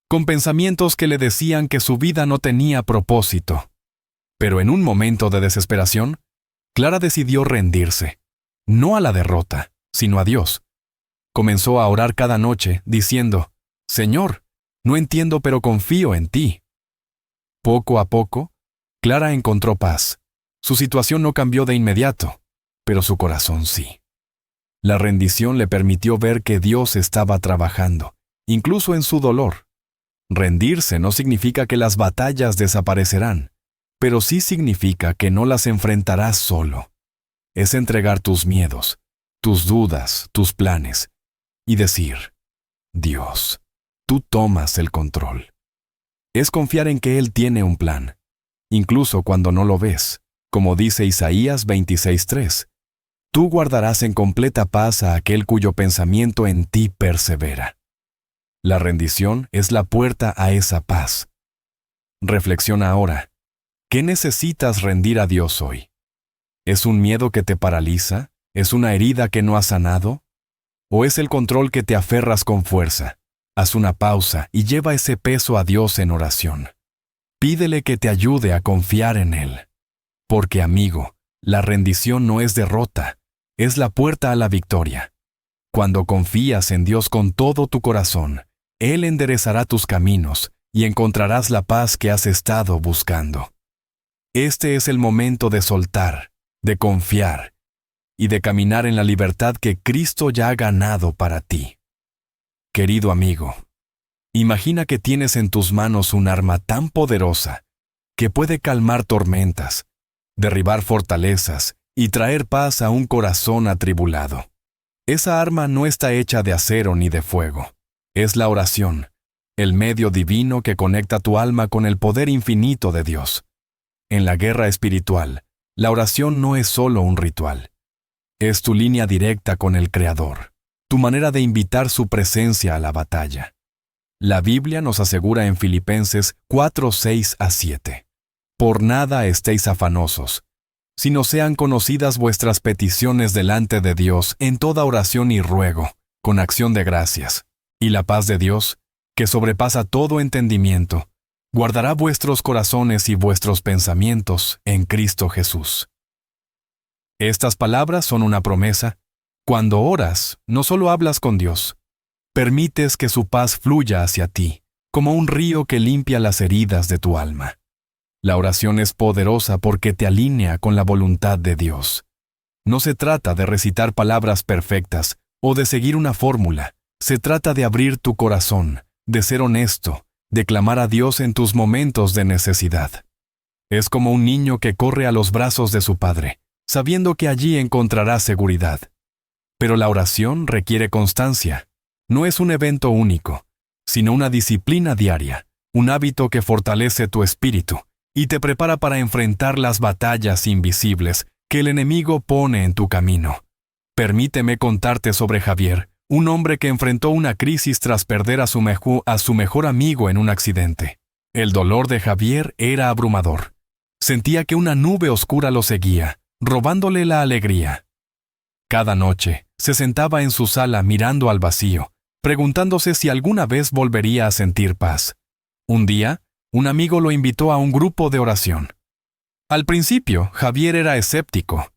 con pensamientos que le decían que su vida no tenía propósito. Pero en un momento de desesperación, Clara decidió rendirse, no a la derrota, sino a Dios. Comenzó a orar cada noche, diciendo, «Señor, no entiendo, pero confío en ti». Poco a poco, Clara encontró paz. Su situación no cambió de inmediato, pero su corazón sí. La rendición le permitió ver que Dios estaba trabajando, incluso en su dolor. Rendirse no significa que las batallas desaparecerán, pero sí significa que no las enfrentarás solo. Es entregar tus miedos, tus dudas, tus planes, y decir, «Dios, tú tomas el control». Es confiar en que Él tiene un plan, incluso cuando no lo ves, como dice Isaías 26:3. Tú guardarás en completa paz a aquel cuyo pensamiento en ti persevera. La rendición es la puerta a esa paz. Reflexiona ahora. ¿Qué necesitas rendir a Dios hoy? ¿Es un miedo que te paraliza? ¿Es una herida que no has sanado? ¿O es el control que te aferras con fuerza? Haz una pausa y lleva ese peso a Dios en oración. Pídele que te ayude a confiar en Él. Porque, amigo, la rendición no es derrota, es la puerta a la victoria. Cuando confías en Dios con todo tu corazón, Él enderezará tus caminos y encontrarás la paz que has estado buscando. Este es el momento de soltar, de confiar y de caminar en la libertad que Cristo ya ha ganado para ti. Querido amigo, imagina que tienes en tus manos un arma tan poderosa que puede calmar tormentas, derribar fortalezas y traer paz a un corazón atribulado. Esa arma no está hecha de acero ni de fuego. Es la oración, el medio divino que conecta tu alma con el poder infinito de Dios. En la guerra espiritual, la oración no es solo un ritual. Es tu línea directa con el Creador, tu manera de invitar su presencia a la batalla. La Biblia nos asegura en Filipenses 4:6-7. Por nada estéis afanosos, sino sean conocidas vuestras peticiones delante de Dios en toda oración y ruego, con acción de gracias. Y la paz de Dios, que sobrepasa todo entendimiento, guardará vuestros corazones y vuestros pensamientos en Cristo Jesús. Estas palabras son una promesa. Cuando oras, no solo hablas con Dios, permites que su paz fluya hacia ti, como un río que limpia las heridas de tu alma. La oración es poderosa porque te alinea con la voluntad de Dios. No se trata de recitar palabras perfectas o de seguir una fórmula. Se trata de abrir tu corazón, de ser honesto, de clamar a Dios en tus momentos de necesidad. Es como un niño que corre a los brazos de su padre, sabiendo que allí encontrará seguridad. Pero la oración requiere constancia. No es un evento único, sino una disciplina diaria, un hábito que fortalece tu espíritu y te prepara para enfrentar las batallas invisibles que el enemigo pone en tu camino. Permíteme contarte sobre Javier, un hombre que enfrentó una crisis tras perder a su mejor amigo en un accidente. El dolor de Javier era abrumador. Sentía que una nube oscura lo seguía, robándole la alegría. Cada noche, se sentaba en su sala mirando al vacío, preguntándose si alguna vez volvería a sentir paz. Un día, un amigo lo invitó a un grupo de oración. Al principio, Javier era escéptico.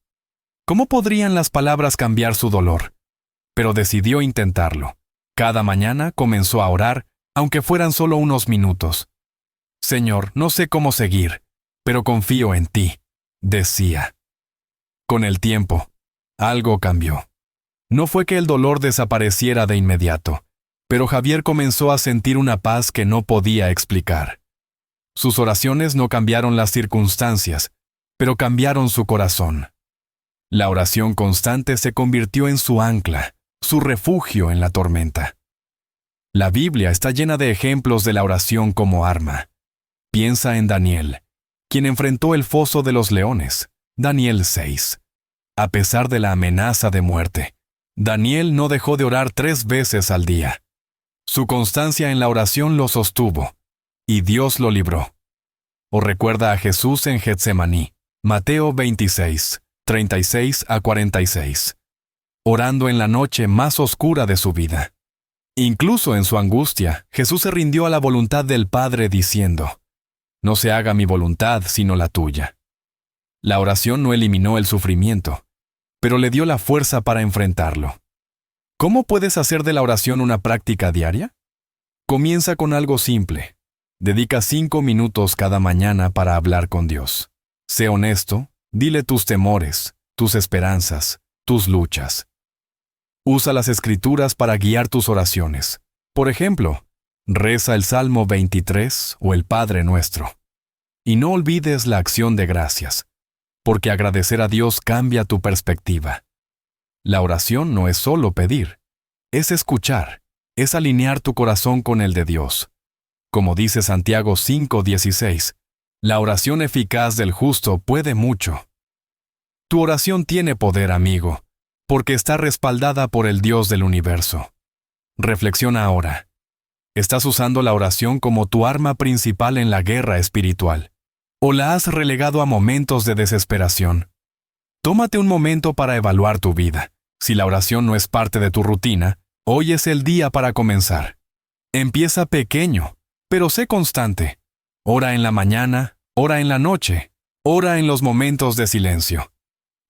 ¿Cómo podrían las palabras cambiar su dolor? Pero decidió intentarlo. Cada mañana comenzó a orar, aunque fueran solo unos minutos. «Señor, no sé cómo seguir, pero confío en ti», decía. Con el tiempo, algo cambió. No fue que el dolor desapareciera de inmediato, pero Javier comenzó a sentir una paz que no podía explicar. Sus oraciones no cambiaron las circunstancias, pero cambiaron su corazón. La oración constante se convirtió en su ancla, su refugio en la tormenta. La Biblia está llena de ejemplos de la oración como arma. Piensa en Daniel, quien enfrentó el foso de los leones, Daniel 6. A pesar de la amenaza de muerte, Daniel no dejó de orar 3 veces al día. Su constancia en la oración lo sostuvo, y Dios lo libró. O recuerda a Jesús en Getsemaní, Mateo 26, 36 a 46, orando en la noche más oscura de su vida. Incluso en su angustia, Jesús se rindió a la voluntad del Padre diciendo: «No se haga mi voluntad sino la tuya». La oración no eliminó el sufrimiento, pero le dio la fuerza para enfrentarlo. ¿Cómo puedes hacer de la oración una práctica diaria? Comienza con algo simple. Dedica 5 minutos cada mañana para hablar con Dios. Sé honesto, dile tus temores, tus esperanzas, tus luchas. Usa las Escrituras para guiar tus oraciones. Por ejemplo, reza el Salmo 23 o el Padre Nuestro. Y no olvides la acción de gracias, porque agradecer a Dios cambia tu perspectiva. La oración no es solo pedir, es escuchar, es alinear tu corazón con el de Dios. Como dice Santiago 5:16, la oración eficaz del justo puede mucho. Tu oración tiene poder, amigo, porque está respaldada por el Dios del universo. Reflexiona ahora. ¿Estás usando la oración como tu arma principal en la guerra espiritual? ¿O la has relegado a momentos de desesperación? Tómate un momento para evaluar tu vida. Si la oración no es parte de tu rutina, hoy es el día para comenzar. Empieza pequeño, pero sé constante. Ora en la mañana, ora en la noche, ora en los momentos de silencio.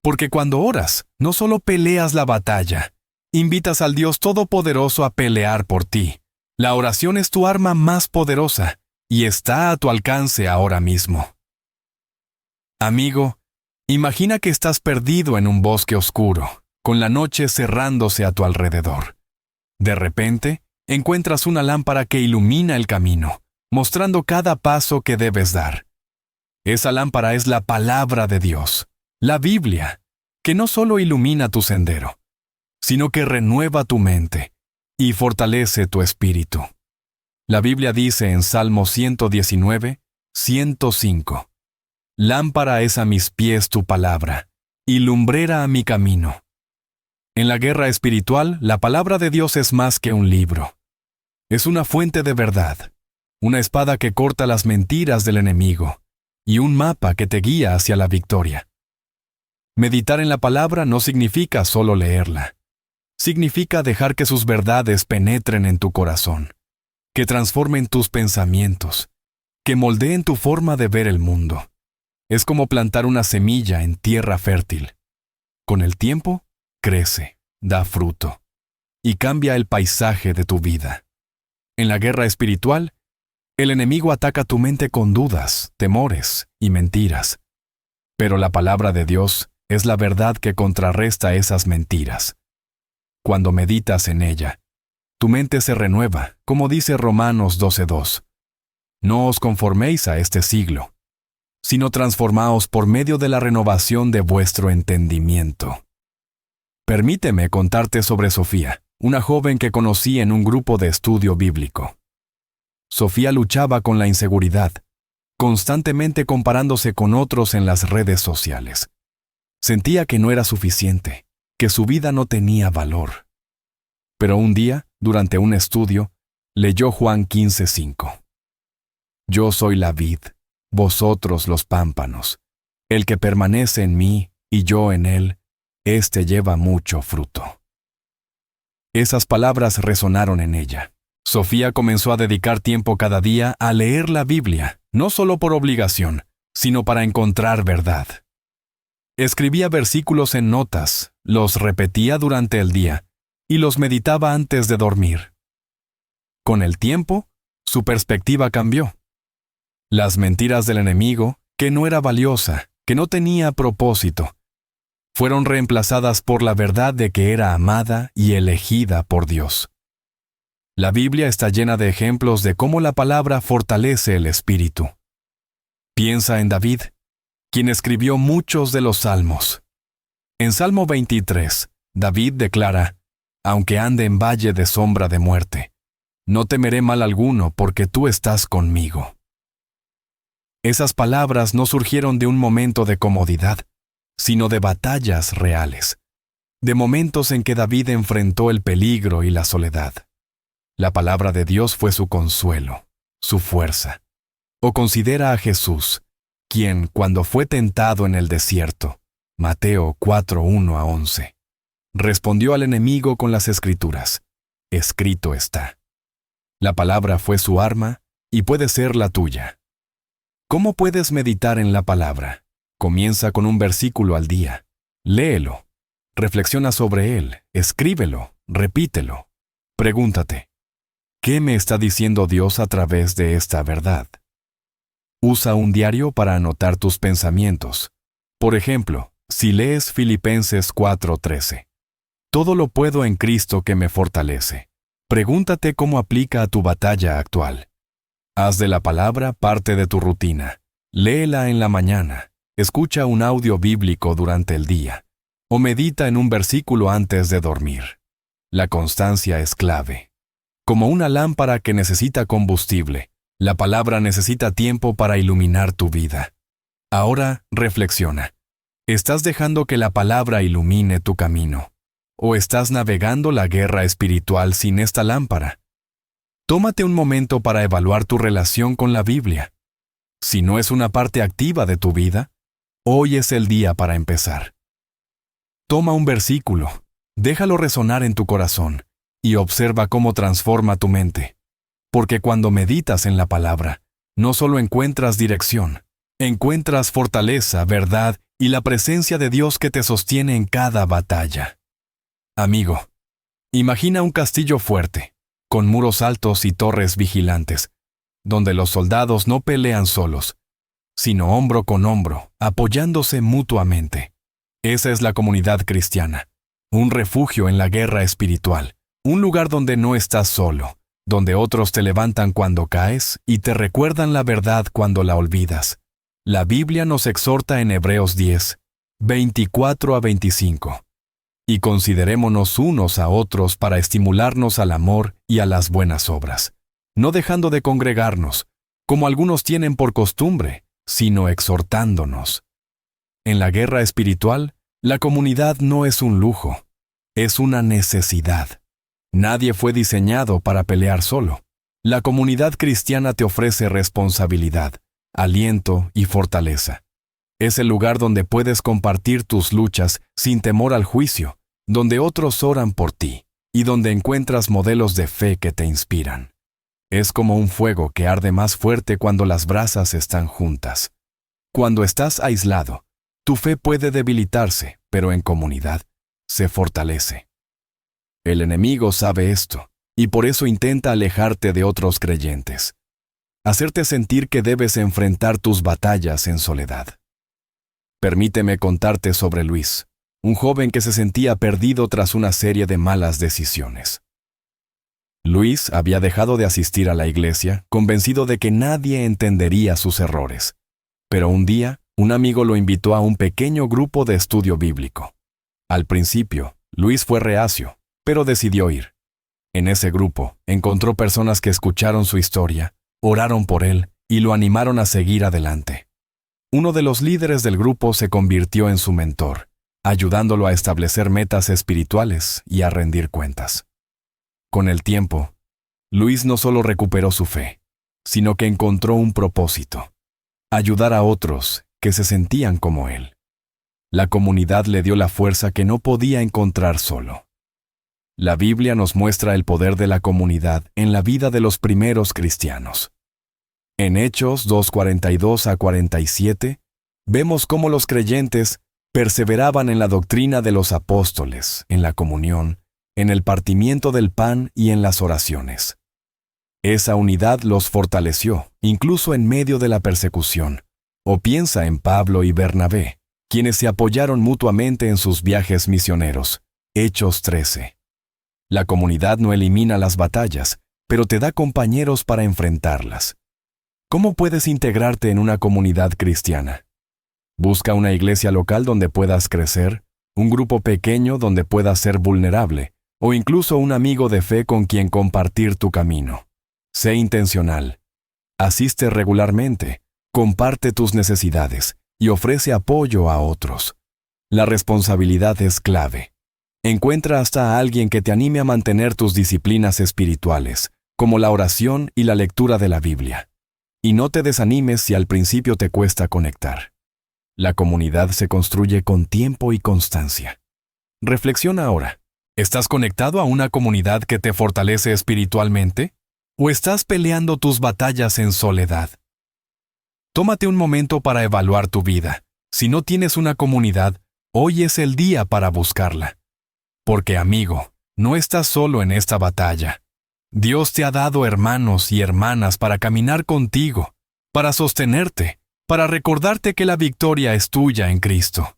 Porque cuando oras, no solo peleas la batalla, invitas al Dios Todopoderoso a pelear por ti. La oración es tu arma más poderosa y está a tu alcance ahora mismo. Amigo, imagina que estás perdido en un bosque oscuro, con la noche cerrándose a tu alrededor. De repente, encuentras una lámpara que ilumina el camino, mostrando cada paso que debes dar. Esa lámpara es la palabra de Dios, la Biblia, que no solo ilumina tu sendero, sino que renueva tu mente y fortalece tu espíritu. La Biblia dice en Salmo 119, 105, «Lámpara es a mis pies tu palabra, y lumbrera a mi camino». En la guerra espiritual, la palabra de Dios es más que un libro. Es una fuente de verdad, una espada que corta las mentiras del enemigo, y un mapa que te guía hacia la victoria. Meditar en la palabra no significa solo leerla. Significa dejar que sus verdades penetren en tu corazón, que transformen tus pensamientos, que moldeen tu forma de ver el mundo. Es como plantar una semilla en tierra fértil. Con el tiempo, crece, da fruto, y cambia el paisaje de tu vida. En la guerra espiritual, el enemigo ataca tu mente con dudas, temores y mentiras. Pero la palabra de Dios es la verdad que contrarresta esas mentiras. Cuando meditas en ella, tu mente se renueva, como dice Romanos 12:2. No os conforméis a este siglo, sino transformaos por medio de la renovación de vuestro entendimiento. Permíteme contarte sobre Sofía, una joven que conocí en un grupo de estudio bíblico. Sofía luchaba con la inseguridad, constantemente comparándose con otros en las redes sociales. Sentía que no era suficiente, que su vida no tenía valor. Pero un día, durante un estudio, leyó Juan 15:5. Yo soy la vid, vosotros los pámpanos. El que permanece en mí y yo en él, éste lleva mucho fruto. Esas palabras resonaron en ella. Sofía comenzó a dedicar tiempo cada día a leer la Biblia, no solo por obligación, sino para encontrar verdad. Escribía versículos en notas, los repetía durante el día y los meditaba antes de dormir. Con el tiempo, su perspectiva cambió. Las mentiras del enemigo, que no era valiosa, que no tenía propósito, fueron reemplazadas por la verdad de que era amada y elegida por Dios. La Biblia está llena de ejemplos de cómo la palabra fortalece el espíritu. Piensa en David, quien escribió muchos de los salmos. En Salmo 23, David declara: aunque ande en valle de sombra de muerte, no temeré mal alguno porque tú estás conmigo. Esas palabras no surgieron de un momento de comodidad, sino de batallas reales, de momentos en que David enfrentó el peligro y la soledad. La palabra de Dios fue su consuelo, su fuerza. O considera a Jesús, quien, cuando fue tentado en el desierto, Mateo 4:1-11, respondió al enemigo con las Escrituras: escrito está. La palabra fue su arma y puede ser la tuya. ¿Cómo puedes meditar en la palabra? Comienza con un versículo al día. Léelo. Reflexiona sobre él. Escríbelo. Repítelo. Pregúntate: ¿qué me está diciendo Dios a través de esta verdad? Usa un diario para anotar tus pensamientos. Por ejemplo, si lees Filipenses 4:13. Todo lo puedo en Cristo que me fortalece. Pregúntate cómo aplica a tu batalla actual. Haz de la palabra parte de tu rutina. Léela en la mañana. Escucha un audio bíblico durante el día. O medita en un versículo antes de dormir. La constancia es clave. Como una lámpara que necesita combustible, la palabra necesita tiempo para iluminar tu vida. Ahora, reflexiona. ¿Estás dejando que la palabra ilumine tu camino? ¿O estás navegando la guerra espiritual sin esta lámpara? Tómate un momento para evaluar tu relación con la Biblia. Si no es una parte activa de tu vida, hoy es el día para empezar. Toma un versículo, déjalo resonar en tu corazón y observa cómo transforma tu mente. Porque cuando meditas en la palabra, no solo encuentras dirección, encuentras fortaleza, verdad y la presencia de Dios que te sostiene en cada batalla. Amigo, imagina un castillo fuerte, con muros altos y torres vigilantes, donde los soldados no pelean solos, sino hombro con hombro, apoyándose mutuamente. Esa es la comunidad cristiana, un refugio en la guerra espiritual, un lugar donde no estás solo, donde otros te levantan cuando caes y te recuerdan la verdad cuando la olvidas. La Biblia nos exhorta en Hebreos 10, 24-25. Y considerémonos unos a otros para estimularnos al amor y a las buenas obras, no dejando de congregarnos, como algunos tienen por costumbre, sino exhortándonos. En la guerra espiritual, la comunidad no es un lujo, es una necesidad. Nadie fue diseñado para pelear solo. La comunidad cristiana te ofrece responsabilidad, aliento y fortaleza. Es el lugar donde puedes compartir tus luchas sin temor al juicio, donde otros oran por ti y donde encuentras modelos de fe que te inspiran. Es como un fuego que arde más fuerte cuando las brasas están juntas. Cuando estás aislado, tu fe puede debilitarse, pero en comunidad se fortalece. El enemigo sabe esto, y por eso intenta alejarte de otros creyentes, hacerte sentir que debes enfrentar tus batallas en soledad. Permíteme contarte sobre Luis, un joven que se sentía perdido tras una serie de malas decisiones. Luis había dejado de asistir a la iglesia, convencido de que nadie entendería sus errores. Pero un día, un amigo lo invitó a un pequeño grupo de estudio bíblico. Al principio, Luis fue reacio, pero decidió ir. En ese grupo, encontró personas que escucharon su historia, oraron por él y lo animaron a seguir adelante. Uno de los líderes del grupo se convirtió en su mentor, ayudándolo a establecer metas espirituales y a rendir cuentas. Con el tiempo, Luis no solo recuperó su fe, sino que encontró un propósito: ayudar a otros que se sentían como él. La comunidad le dio la fuerza que no podía encontrar solo. La Biblia nos muestra el poder de la comunidad en la vida de los primeros cristianos. En Hechos 2:42-47, vemos cómo los creyentes perseveraban en la doctrina de los apóstoles, en la comunión, en el partimiento del pan y en las oraciones. Esa unidad los fortaleció, incluso en medio de la persecución. O piensa en Pablo y Bernabé, quienes se apoyaron mutuamente en sus viajes misioneros. Hechos 13. La comunidad no elimina las batallas, pero te da compañeros para enfrentarlas. ¿Cómo puedes integrarte en una comunidad cristiana? Busca una iglesia local donde puedas crecer, un grupo pequeño donde puedas ser vulnerable, o incluso un amigo de fe con quien compartir tu camino. Sé intencional. Asiste regularmente, comparte tus necesidades y ofrece apoyo a otros. La responsabilidad es clave. Encuentra hasta a alguien que te anime a mantener tus disciplinas espirituales, como la oración y la lectura de la Biblia. Y no te desanimes si al principio te cuesta conectar. La comunidad se construye con tiempo y constancia. Reflexiona ahora. ¿Estás conectado a una comunidad que te fortalece espiritualmente? ¿O estás peleando tus batallas en soledad? Tómate un momento para evaluar tu vida. Si no tienes una comunidad, hoy es el día para buscarla. Porque, amigo, no estás solo en esta batalla. Dios te ha dado hermanos y hermanas para caminar contigo, para sostenerte, para recordarte que la victoria es tuya en Cristo.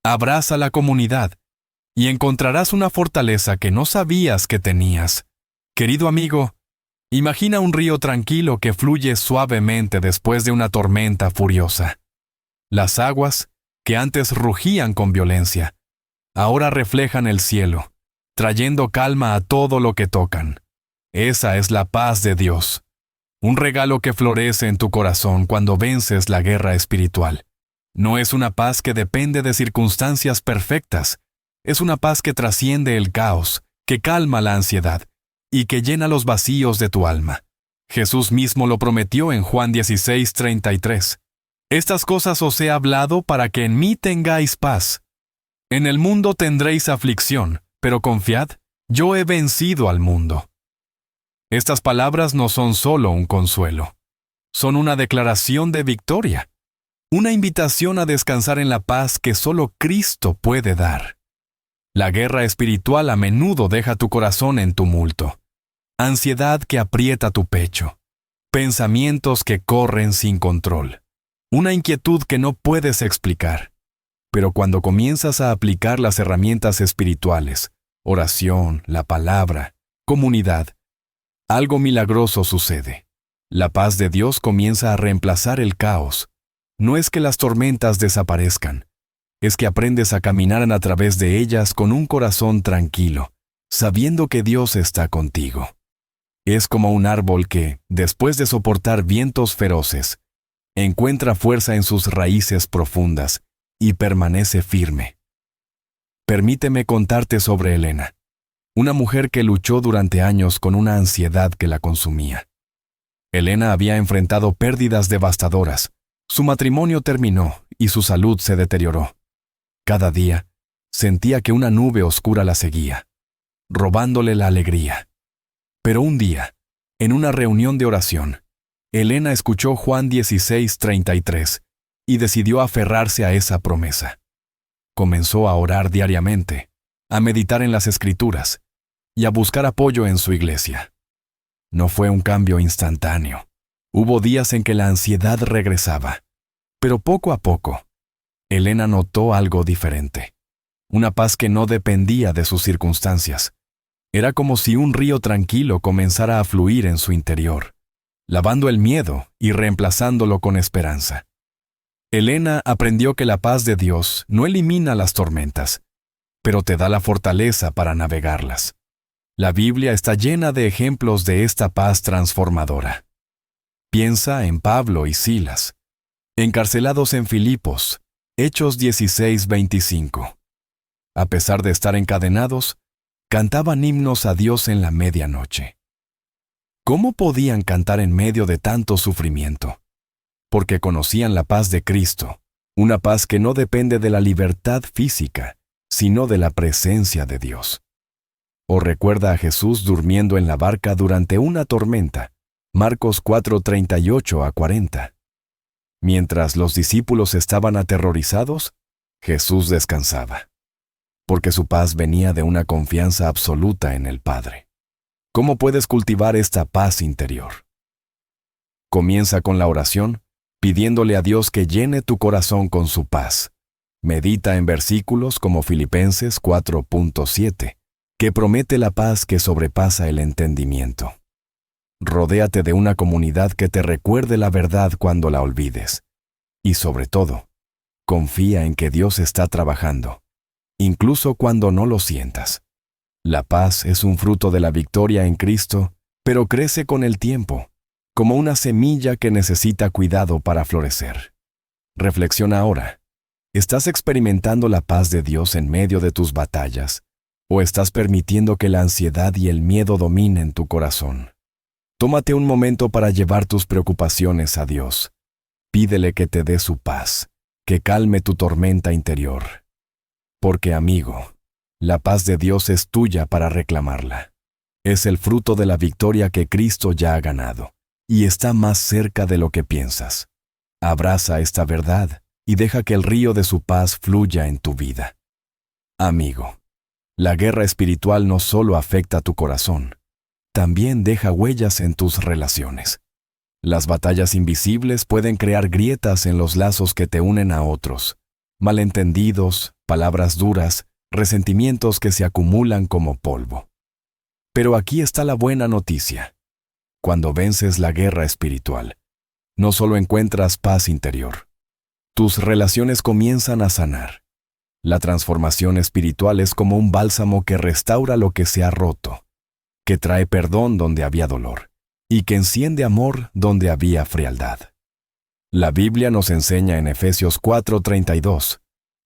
Abraza la comunidad y encontrarás una fortaleza que no sabías que tenías. Querido amigo, imagina un río tranquilo que fluye suavemente después de una tormenta furiosa. Las aguas, que antes rugían con violencia, ahora reflejan el cielo, trayendo calma a todo lo que tocan. Esa es la paz de Dios, un regalo que florece en tu corazón cuando vences la guerra espiritual. No es una paz que depende de circunstancias perfectas, es una paz que trasciende el caos, que calma la ansiedad y que llena los vacíos de tu alma. Jesús mismo lo prometió en Juan 16:33. Estas cosas os he hablado para que en mí tengáis paz. En el mundo tendréis aflicción, pero confiad, yo he vencido al mundo. Estas palabras no son solo un consuelo, son una declaración de victoria, una invitación a descansar en la paz que solo Cristo puede dar. La guerra espiritual a menudo deja tu corazón en tumulto, ansiedad que aprieta tu pecho, pensamientos que corren sin control, una inquietud que no puedes explicar. Pero cuando comienzas a aplicar las herramientas espirituales, oración, la palabra, comunidad, algo milagroso sucede. La paz de Dios comienza a reemplazar el caos. No es que las tormentas desaparezcan, es que aprendes a caminar a través de ellas con un corazón tranquilo, sabiendo que Dios está contigo. Es como un árbol que, después de soportar vientos feroces, encuentra fuerza en sus raíces profundas y permanece firme. Permíteme contarte sobre Elena, una mujer que luchó durante años con una ansiedad que la consumía. Elena había enfrentado pérdidas devastadoras, su matrimonio terminó y su salud se deterioró. Cada día, sentía que una nube oscura la seguía, robándole la alegría. Pero un día, en una reunión de oración, Elena escuchó Juan 16:33 y decidió aferrarse a esa promesa. Comenzó a orar diariamente, a meditar en las Escrituras y a buscar apoyo en su iglesia. No fue un cambio instantáneo. Hubo días en que la ansiedad regresaba, pero poco a poco, Elena notó algo diferente. Una paz que no dependía de sus circunstancias. Era como si un río tranquilo comenzara a fluir en su interior, lavando el miedo y reemplazándolo con esperanza. Elena aprendió que la paz de Dios no elimina las tormentas, pero te da la fortaleza para navegarlas. La Biblia está llena de ejemplos de esta paz transformadora. Piensa en Pablo y Silas, encarcelados en Filipos, Hechos 16:25. A pesar de estar encadenados, cantaban himnos a Dios en la medianoche. ¿Cómo podían cantar en medio de tanto sufrimiento? Porque conocían la paz de Cristo, una paz que no depende de la libertad física, sino de la presencia de Dios. O recuerda a Jesús durmiendo en la barca durante una tormenta, Marcos 4:38-40. Mientras los discípulos estaban aterrorizados, Jesús descansaba, porque su paz venía de una confianza absoluta en el Padre. ¿Cómo puedes cultivar esta paz interior? Comienza con la oración, pidiéndole a Dios que llene tu corazón con su paz. Medita en versículos como Filipenses 4:7, que promete la paz que sobrepasa el entendimiento. Rodéate de una comunidad que te recuerde la verdad cuando la olvides. Y sobre todo, confía en que Dios está trabajando, incluso cuando no lo sientas. La paz es un fruto de la victoria en Cristo, pero crece con el tiempo, como una semilla que necesita cuidado para florecer. Reflexiona ahora. ¿Estás experimentando la paz de Dios en medio de tus batallas? ¿O estás permitiendo que la ansiedad y el miedo dominen tu corazón? Tómate un momento para llevar tus preocupaciones a Dios. Pídele que te dé su paz, que calme tu tormenta interior. Porque, amigo, la paz de Dios es tuya para reclamarla. Es el fruto de la victoria que Cristo ya ha ganado, y está más cerca de lo que piensas. Abraza esta verdad y deja que el río de su paz fluya en tu vida. Amigo, la guerra espiritual no solo afecta tu corazón, también deja huellas en tus relaciones. Las batallas invisibles pueden crear grietas en los lazos que te unen a otros, malentendidos, palabras duras, resentimientos que se acumulan como polvo. Pero aquí está la buena noticia. Cuando vences la guerra espiritual, no solo encuentras paz interior, tus relaciones comienzan a sanar. La transformación espiritual es como un bálsamo que restaura lo que se ha roto, que trae perdón donde había dolor y que enciende amor donde había frialdad. La Biblia nos enseña en Efesios 4:32,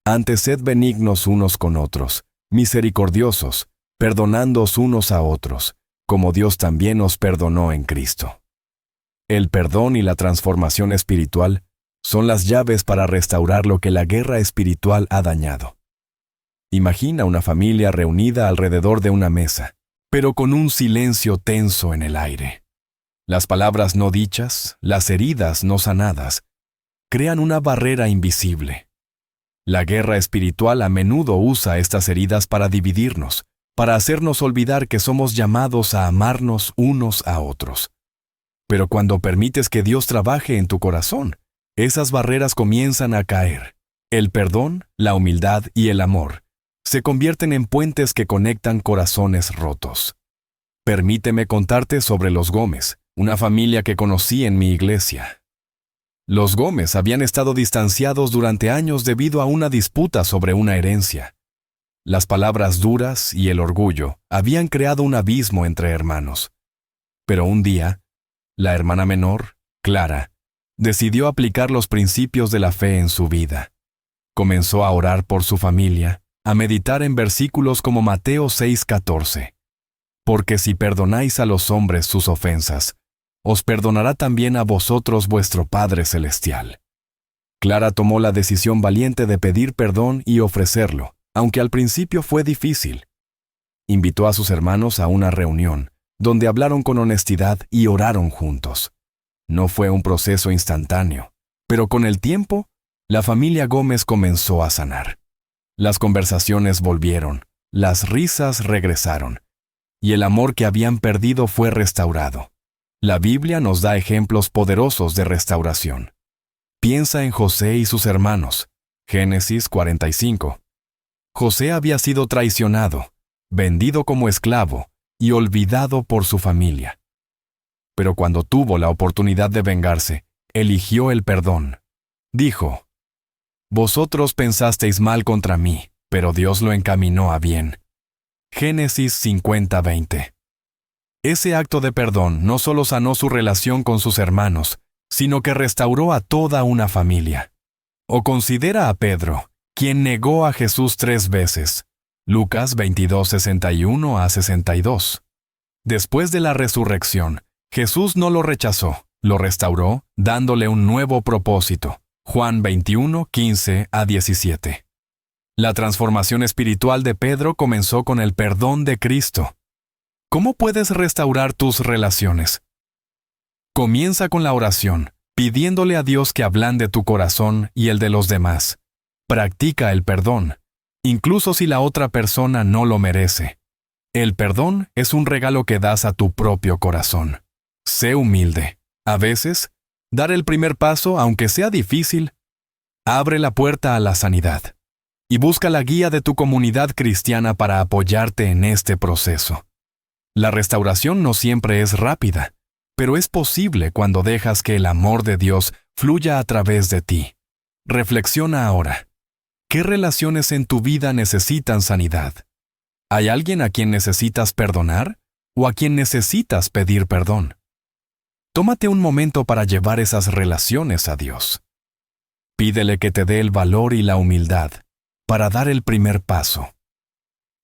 antes sed benignos unos con otros, misericordiosos, perdonándoos unos a otros, como Dios también os perdonó en Cristo. El perdón y la transformación espiritual son las llaves para restaurar lo que la guerra espiritual ha dañado. Imagina una familia reunida alrededor de una mesa, pero con un silencio tenso en el aire. Las palabras no dichas, las heridas no sanadas, crean una barrera invisible. La guerra espiritual a menudo usa estas heridas para dividirnos, para hacernos olvidar que somos llamados a amarnos unos a otros. Pero cuando permites que Dios trabaje en tu corazón, esas barreras comienzan a caer. El perdón, la humildad y el amor se convierten en puentes que conectan corazones rotos. Permíteme contarte sobre los Gómez, una familia que conocí en mi iglesia. Los Gómez habían estado distanciados durante años debido a una disputa sobre una herencia. Las palabras duras y el orgullo habían creado un abismo entre hermanos. Pero un día, la hermana menor, Clara, decidió aplicar los principios de la fe en su vida. Comenzó a orar por su familia, a meditar en versículos como Mateo 6:14. Porque si perdonáis a los hombres sus ofensas, os perdonará también a vosotros vuestro Padre Celestial. Clara tomó la decisión valiente de pedir perdón y ofrecerlo, aunque al principio fue difícil. Invitó a sus hermanos a una reunión, donde hablaron con honestidad y oraron juntos. No fue un proceso instantáneo, pero con el tiempo, la familia Gómez comenzó a sanar. Las conversaciones volvieron, las risas regresaron, y el amor que habían perdido fue restaurado. La Biblia nos da ejemplos poderosos de restauración. Piensa en José y sus hermanos, Génesis 45. José había sido traicionado, vendido como esclavo y olvidado por su familia. Pero cuando tuvo la oportunidad de vengarse, eligió el perdón. Dijo: «Vosotros pensasteis mal contra mí, pero Dios lo encaminó a bien». Génesis 50:20. Ese acto de perdón no solo sanó su relación con sus hermanos, sino que restauró a toda una familia. O considera a Pedro, quien negó a Jesús 3 veces. Lucas 22:61-62. Después de la resurrección, Jesús no lo rechazó, lo restauró, dándole un nuevo propósito. Juan 21:15-17. La transformación espiritual de Pedro comenzó con el perdón de Cristo. ¿Cómo puedes restaurar tus relaciones? Comienza con la oración, pidiéndole a Dios que ablande tu corazón y el de los demás. Practica el perdón, incluso si la otra persona no lo merece. El perdón es un regalo que das a tu propio corazón. Sé humilde. A veces, dar el primer paso, aunque sea difícil, abre la puerta a la sanidad. Y busca la guía de tu comunidad cristiana para apoyarte en este proceso. La restauración no siempre es rápida, pero es posible cuando dejas que el amor de Dios fluya a través de ti. Reflexiona ahora. ¿Qué relaciones en tu vida necesitan sanidad? ¿Hay alguien a quien necesitas perdonar o a quien necesitas pedir perdón? Tómate un momento para llevar esas relaciones a Dios. Pídele que te dé el valor y la humildad para dar el primer paso.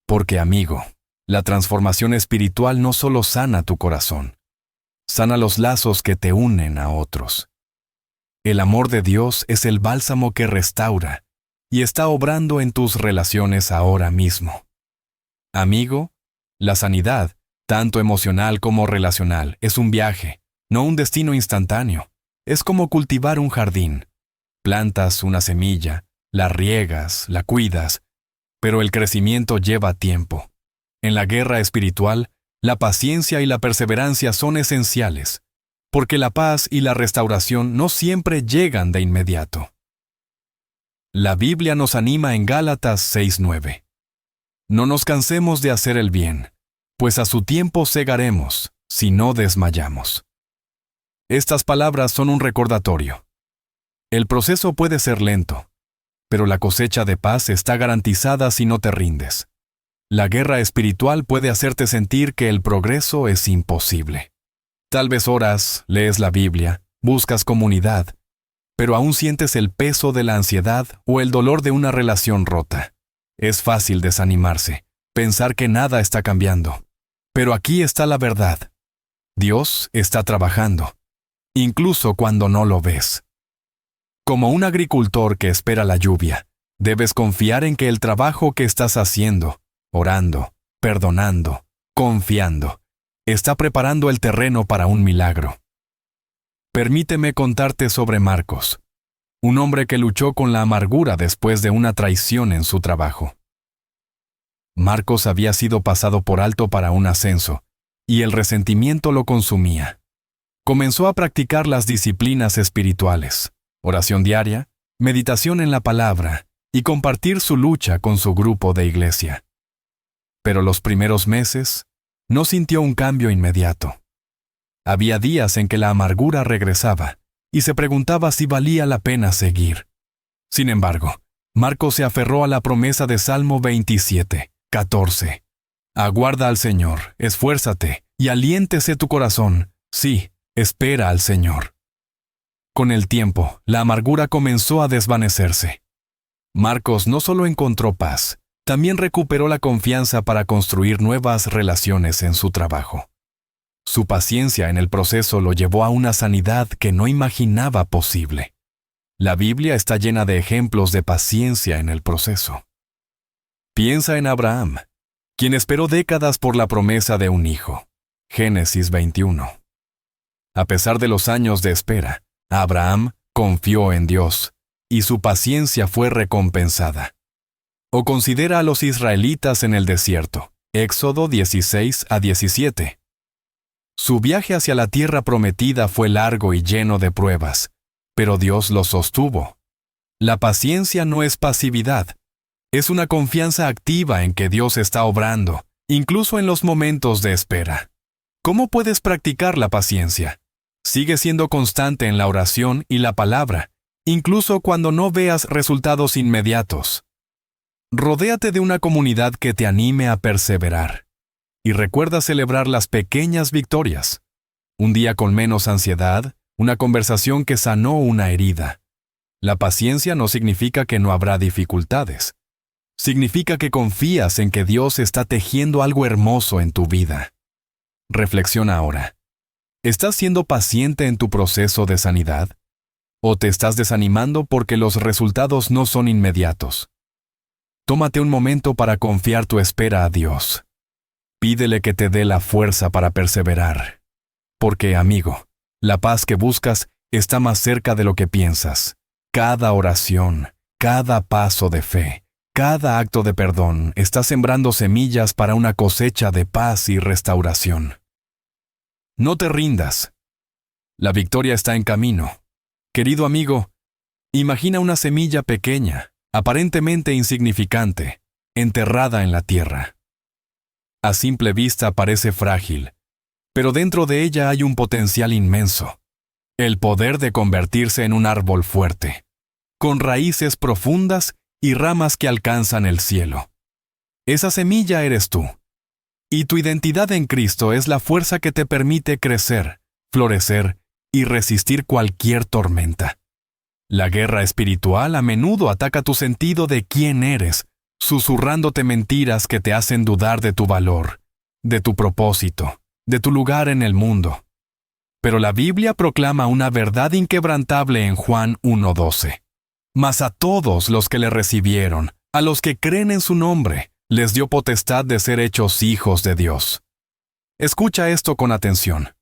Porque, amigo, la transformación espiritual no solo sana tu corazón, sana los lazos que te unen a otros. El amor de Dios es el bálsamo que restaura y está obrando en tus relaciones ahora mismo. Amigo, la sanidad, tanto emocional como relacional, es un viaje, no un destino instantáneo. Es como cultivar un jardín. Plantas una semilla, la riegas, la cuidas, pero el crecimiento lleva tiempo. En la guerra espiritual, la paciencia y la perseverancia son esenciales, porque la paz y la restauración no siempre llegan de inmediato. La Biblia nos anima en Gálatas 6:9. No nos cansemos de hacer el bien, pues a su tiempo segaremos, si no desmayamos. Estas palabras son un recordatorio. El proceso puede ser lento, pero la cosecha de paz está garantizada si no te rindes. La guerra espiritual puede hacerte sentir que el progreso es imposible. Tal vez oras, lees la Biblia, buscas comunidad, pero aún sientes el peso de la ansiedad o el dolor de una relación rota. Es fácil desanimarse, pensar que nada está cambiando. Pero aquí está la verdad. Dios está trabajando, incluso cuando no lo ves. Como un agricultor que espera la lluvia, debes confiar en que el trabajo que estás haciendo, orando, perdonando, confiando, está preparando el terreno para un milagro. Permíteme contarte sobre Marcos, un hombre que luchó con la amargura después de una traición en su trabajo. Marcos había sido pasado por alto para un ascenso, y el resentimiento lo consumía. Comenzó a practicar las disciplinas espirituales, oración diaria, meditación en la palabra y compartir su lucha con su grupo de iglesia. Pero los primeros meses no sintió un cambio inmediato. Había días en que la amargura regresaba y se preguntaba si valía la pena seguir. Sin embargo, Marcos se aferró a la promesa de Salmo 27:14. Aguarda al Señor, esfuérzate y aliéntese tu corazón. Sí, espera al Señor. Con el tiempo, la amargura comenzó a desvanecerse. Marcos no solo encontró paz, también recuperó la confianza para construir nuevas relaciones en su trabajo. Su paciencia en el proceso lo llevó a una sanidad que no imaginaba posible. La Biblia está llena de ejemplos de paciencia en el proceso. Piensa en Abraham, quien esperó décadas por la promesa de un hijo. Génesis 21. A pesar de los años de espera, Abraham confió en Dios, y su paciencia fue recompensada. O considera a los israelitas en el desierto, Éxodo 16-17. Su viaje hacia la tierra prometida fue largo y lleno de pruebas, pero Dios los sostuvo. La paciencia no es pasividad. Es una confianza activa en que Dios está obrando, incluso en los momentos de espera. ¿Cómo puedes practicar la paciencia? Sigue siendo constante en la oración y la palabra, incluso cuando no veas resultados inmediatos. Rodéate de una comunidad que te anime a perseverar. Y recuerda celebrar las pequeñas victorias. Un día con menos ansiedad, una conversación que sanó una herida. La paciencia no significa que no habrá dificultades. Significa que confías en que Dios está tejiendo algo hermoso en tu vida. Reflexiona ahora. ¿Estás siendo paciente en tu proceso de sanidad? ¿O te estás desanimando porque los resultados no son inmediatos? Tómate un momento para confiar tu espera a Dios. Pídele que te dé la fuerza para perseverar. Porque, amigo, la paz que buscas está más cerca de lo que piensas. Cada oración, cada paso de fe, cada acto de perdón está sembrando semillas para una cosecha de paz y restauración. No te rindas. La victoria está en camino. Querido amigo, imagina una semilla pequeña, aparentemente insignificante, enterrada en la tierra. A simple vista parece frágil, pero dentro de ella hay un potencial inmenso. El poder de convertirse en un árbol fuerte, con raíces profundas y ramas que alcanzan el cielo. Esa semilla eres tú. Y tu identidad en Cristo es la fuerza que te permite crecer, florecer y resistir cualquier tormenta. La guerra espiritual a menudo ataca tu sentido de quién eres, susurrándote mentiras que te hacen dudar de tu valor, de tu propósito, de tu lugar en el mundo. Pero la Biblia proclama una verdad inquebrantable en Juan 1:12. Mas a todos los que le recibieron, a los que creen en su nombre, les dio potestad de ser hechos hijos de Dios. Escucha esto con atención.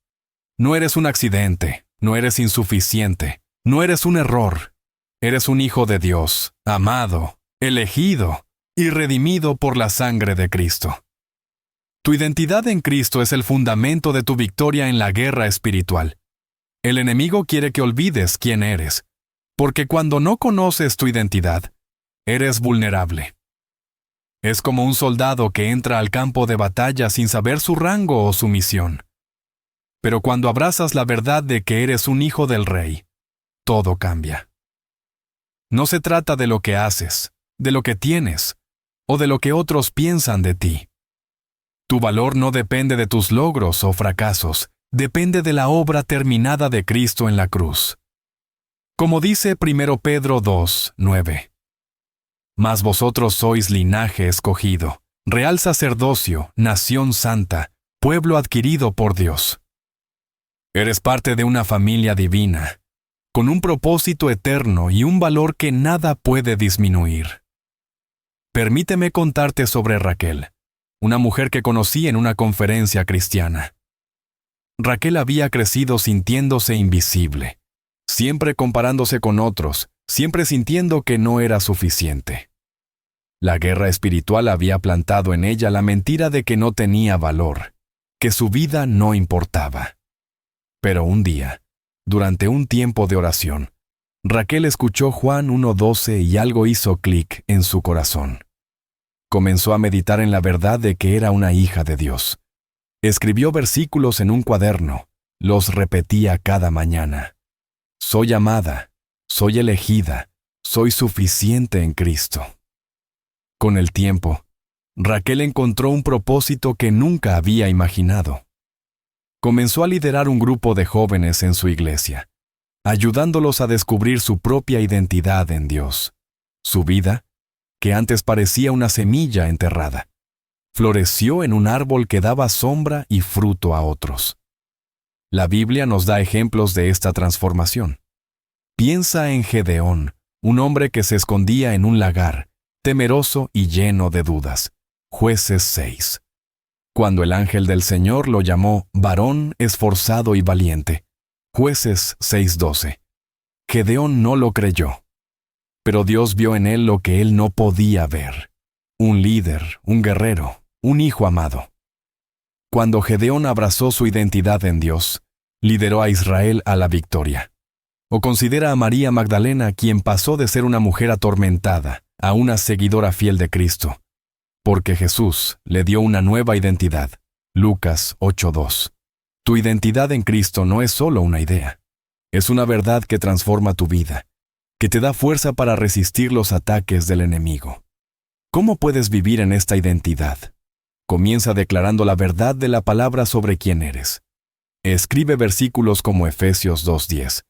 No eres un accidente, no eres insuficiente, no eres un error. Eres un hijo de Dios, amado, elegido y redimido por la sangre de Cristo. Tu identidad en Cristo es el fundamento de tu victoria en la guerra espiritual. El enemigo quiere que olvides quién eres, porque cuando no conoces tu identidad, eres vulnerable. Es como un soldado que entra al campo de batalla sin saber su rango o su misión. Pero cuando abrazas la verdad de que eres un hijo del Rey, todo cambia. No se trata de lo que haces, de lo que tienes, o de lo que otros piensan de ti. Tu valor no depende de tus logros o fracasos, depende de la obra terminada de Cristo en la cruz. Como dice 1 Pedro 2:9. Mas vosotros sois linaje escogido, real sacerdocio, nación santa, pueblo adquirido por Dios. Eres parte de una familia divina, con un propósito eterno y un valor que nada puede disminuir. Permíteme contarte sobre Raquel, una mujer que conocí en una conferencia cristiana. Raquel había crecido sintiéndose invisible, siempre comparándose con otros, siempre sintiendo que no era suficiente. La guerra espiritual había plantado en ella la mentira de que no tenía valor, que su vida no importaba. Pero un día, durante un tiempo de oración, Raquel escuchó Juan 1:12 y algo hizo clic en su corazón. Comenzó a meditar en la verdad de que era una hija de Dios. Escribió versículos en un cuaderno, los repetía cada mañana. Soy amada, soy elegida, soy suficiente en Cristo. Con el tiempo, Raquel encontró un propósito que nunca había imaginado. Comenzó a liderar un grupo de jóvenes en su iglesia, ayudándolos a descubrir su propia identidad en Dios. Su vida, que antes parecía una semilla enterrada, floreció en un árbol que daba sombra y fruto a otros. La Biblia nos da ejemplos de esta transformación. Piensa en Gedeón, un hombre que se escondía en un lagar, temeroso y lleno de dudas. Jueces 6. Cuando el ángel del Señor lo llamó varón esforzado y valiente. Jueces 6:12. Gedeón no lo creyó. Pero Dios vio en él lo que él no podía ver. Un líder, un guerrero, un hijo amado. Cuando Gedeón abrazó su identidad en Dios, lideró a Israel a la victoria. O considera a María Magdalena, quien pasó de ser una mujer atormentada a una seguidora fiel de Cristo, porque Jesús le dio una nueva identidad. Lucas 8:2. Tu identidad en Cristo no es solo una idea. Es una verdad que transforma tu vida, que te da fuerza para resistir los ataques del enemigo. ¿Cómo puedes vivir en esta identidad? Comienza declarando la verdad de la palabra sobre quién eres. Escribe versículos como Efesios 2:10.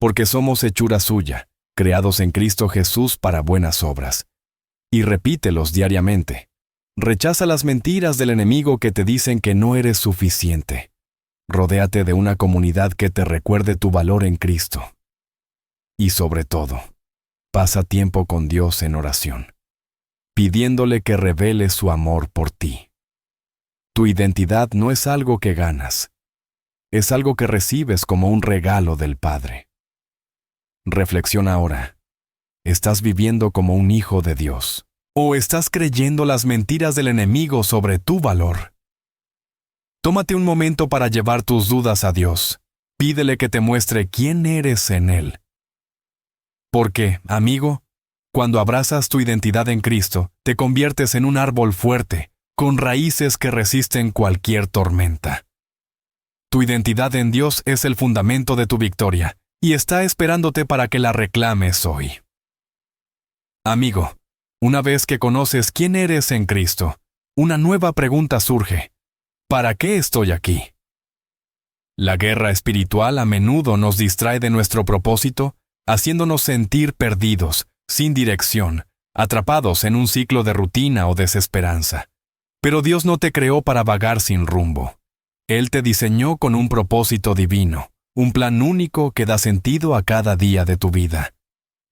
Porque somos hechura suya, creados en Cristo Jesús para buenas obras. Y repítelos diariamente. Rechaza las mentiras del enemigo que te dicen que no eres suficiente. Rodéate de una comunidad que te recuerde tu valor en Cristo. Y sobre todo, pasa tiempo con Dios en oración, pidiéndole que revele su amor por ti. Tu identidad no es algo que ganas, es algo que recibes como un regalo del Padre. Reflexiona ahora. ¿Estás viviendo como un hijo de Dios? ¿O estás creyendo las mentiras del enemigo sobre tu valor? Tómate un momento para llevar tus dudas a Dios. Pídele que te muestre quién eres en Él. Porque, amigo, cuando abrazas tu identidad en Cristo, te conviertes en un árbol fuerte, con raíces que resisten cualquier tormenta. Tu identidad en Dios es el fundamento de tu victoria, y está esperándote para que la reclames hoy. Amigo, una vez que conoces quién eres en Cristo, una nueva pregunta surge. ¿Para qué estoy aquí? La guerra espiritual a menudo nos distrae de nuestro propósito, haciéndonos sentir perdidos, sin dirección, atrapados en un ciclo de rutina o desesperanza. Pero Dios no te creó para vagar sin rumbo. Él te diseñó con un propósito divino, un plan único que da sentido a cada día de tu vida.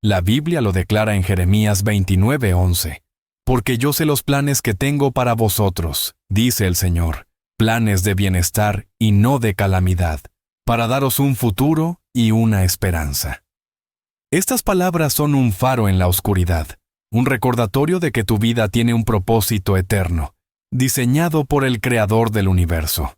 La Biblia lo declara en Jeremías 29:11. Porque yo sé los planes que tengo para vosotros, dice el Señor, planes de bienestar y no de calamidad, para daros un futuro y una esperanza. Estas palabras son un faro en la oscuridad, un recordatorio de que tu vida tiene un propósito eterno, diseñado por el Creador del universo.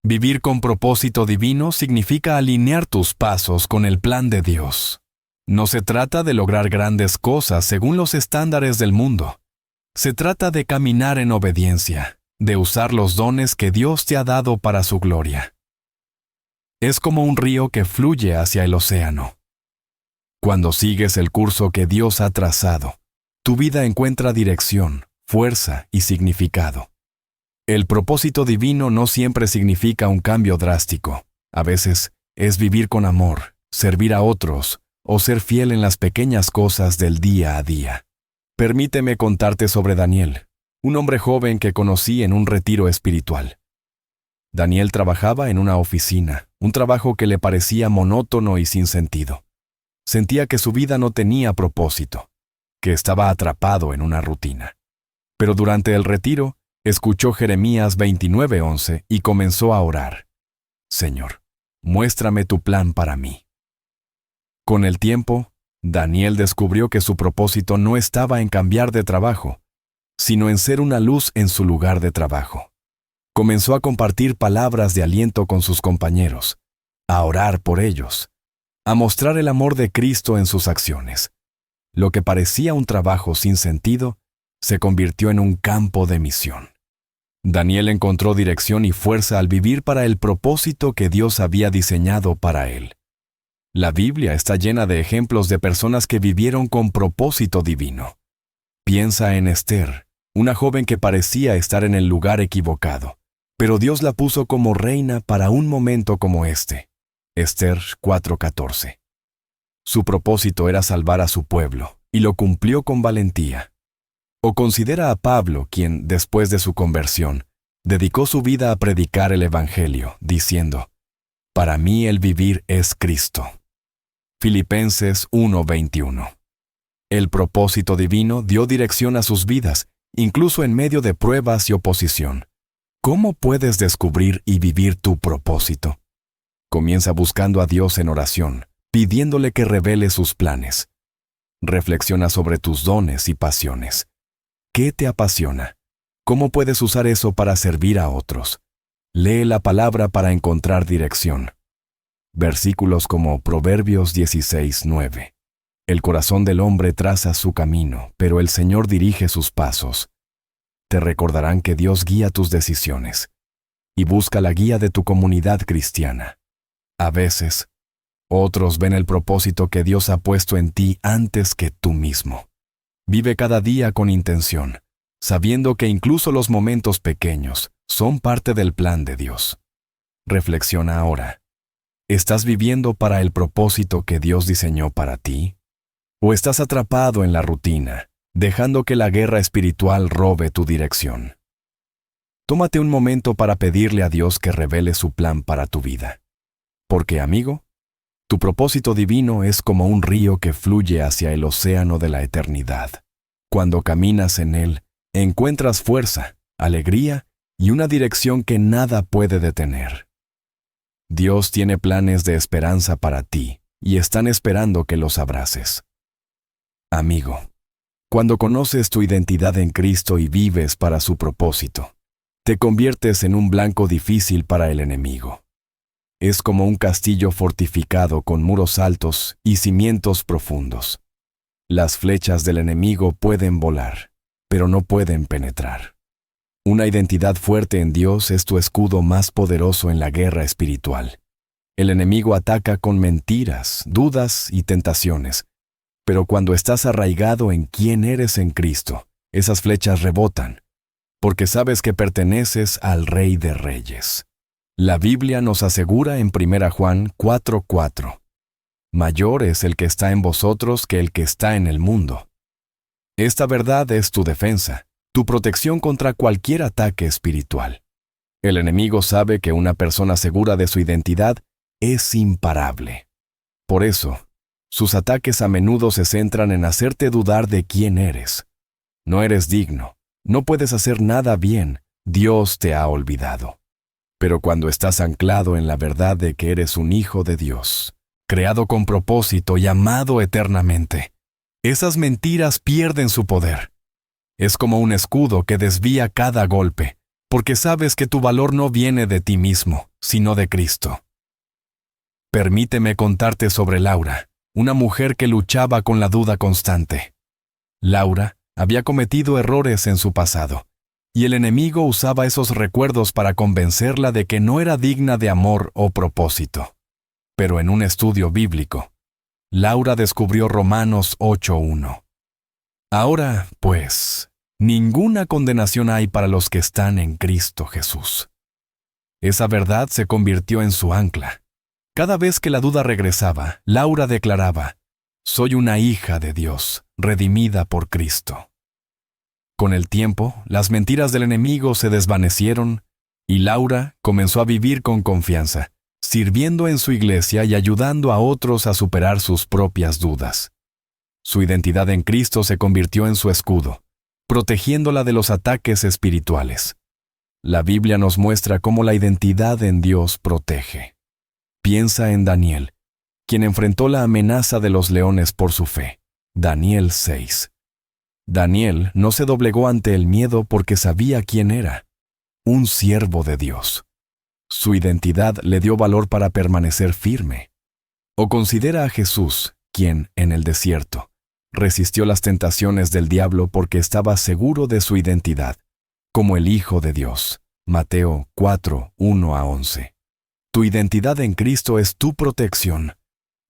Vivir con propósito divino significa alinear tus pasos con el plan de Dios. No se trata de lograr grandes cosas según los estándares del mundo. Se trata de caminar en obediencia, de usar los dones que Dios te ha dado para su gloria. Es como un río que fluye hacia el océano. Cuando sigues el curso que Dios ha trazado, tu vida encuentra dirección, fuerza y significado. El propósito divino no siempre significa un cambio drástico. A veces es vivir con amor, servir a otros o ser fiel en las pequeñas cosas del día a día. Permíteme contarte sobre Daniel, un hombre joven que conocí en un retiro espiritual. Daniel trabajaba en una oficina, un trabajo que le parecía monótono y sin sentido. Sentía que su vida no tenía propósito, que estaba atrapado en una rutina. Pero durante el retiro, escuchó Jeremías 29:11 y comenzó a orar. Señor, muéstrame tu plan para mí. Con el tiempo, Daniel descubrió que su propósito no estaba en cambiar de trabajo, sino en ser una luz en su lugar de trabajo. Comenzó a compartir palabras de aliento con sus compañeros, a orar por ellos, a mostrar el amor de Cristo en sus acciones. Lo que parecía un trabajo sin sentido, se convirtió en un campo de misión. Daniel encontró dirección y fuerza al vivir para el propósito que Dios había diseñado para él. La Biblia está llena de ejemplos de personas que vivieron con propósito divino. Piensa en Esther, una joven que parecía estar en el lugar equivocado, pero Dios la puso como reina para un momento como este. Esther 4:14. Su propósito era salvar a su pueblo, y lo cumplió con valentía. O considera a Pablo, quien, después de su conversión, dedicó su vida a predicar el Evangelio, diciendo, «Para mí el vivir es Cristo». Filipenses 1:21. El propósito divino dio dirección a sus vidas, incluso en medio de pruebas y oposición. ¿Cómo puedes descubrir y vivir tu propósito? Comienza buscando a Dios en oración, pidiéndole que revele sus planes. Reflexiona sobre tus dones y pasiones. ¿Qué te apasiona? ¿Cómo puedes usar eso para servir a otros? Lee la palabra para encontrar dirección. Versículos como Proverbios 16:9. El corazón del hombre traza su camino, pero el Señor dirige sus pasos. Te recordarán que Dios guía tus decisiones y busca la guía de tu comunidad cristiana. A veces, otros ven el propósito que Dios ha puesto en ti antes que tú mismo. Vive cada día con intención, sabiendo que incluso los momentos pequeños son parte del plan de Dios. Reflexiona ahora. ¿Estás viviendo para el propósito que Dios diseñó para ti? ¿O estás atrapado en la rutina, dejando que la guerra espiritual robe tu dirección? Tómate un momento para pedirle a Dios que revele su plan para tu vida. Porque, amigo, tu propósito divino es como un río que fluye hacia el océano de la eternidad. Cuando caminas en él, encuentras fuerza, alegría y una dirección que nada puede detener. Dios tiene planes de esperanza para ti y están esperando que los abraces. Amigo, cuando conoces tu identidad en Cristo y vives para su propósito, te conviertes en un blanco difícil para el enemigo. Es como un castillo fortificado con muros altos y cimientos profundos. Las flechas del enemigo pueden volar, pero no pueden penetrar. Una identidad fuerte en Dios es tu escudo más poderoso en la guerra espiritual. El enemigo ataca con mentiras, dudas y tentaciones, pero cuando estás arraigado en quién eres en Cristo, esas flechas rebotan, porque sabes que perteneces al Rey de Reyes. La Biblia nos asegura en 1 Juan 4:4, mayor es el que está en vosotros que el que está en el mundo. Esta verdad es tu defensa, tu protección contra cualquier ataque espiritual. El enemigo sabe que una persona segura de su identidad es imparable. Por eso, sus ataques a menudo se centran en hacerte dudar de quién eres. No eres digno, no puedes hacer nada bien, Dios te ha olvidado. Pero cuando estás anclado en la verdad de que eres un hijo de Dios, creado con propósito y amado eternamente, esas mentiras pierden su poder. Es como un escudo que desvía cada golpe, porque sabes que tu valor no viene de ti mismo, sino de Cristo. Permíteme contarte sobre Laura, una mujer que luchaba con la duda constante. Laura había cometido errores en su pasado, y el enemigo usaba esos recuerdos para convencerla de que no era digna de amor o propósito. Pero en un estudio bíblico, Laura descubrió Romanos 8:1. Ahora, pues, ninguna condenación hay para los que están en Cristo Jesús. Esa verdad se convirtió en su ancla. Cada vez que la duda regresaba, Laura declaraba, «Soy una hija de Dios, redimida por Cristo». Con el tiempo, las mentiras del enemigo se desvanecieron y Laura comenzó a vivir con confianza, sirviendo en su iglesia y ayudando a otros a superar sus propias dudas. Su identidad en Cristo se convirtió en su escudo, protegiéndola de los ataques espirituales. La Biblia nos muestra cómo la identidad en Dios protege. Piensa en Daniel, quien enfrentó la amenaza de los leones por su fe. Daniel 6. Daniel no se doblegó ante el miedo porque sabía quién era, un siervo de Dios. Su identidad le dio valor para permanecer firme. O considera a Jesús, quien, en el desierto, resistió las tentaciones del diablo porque estaba seguro de su identidad, como el Hijo de Dios. Mateo 4:1-11. Tu identidad en Cristo es tu protección,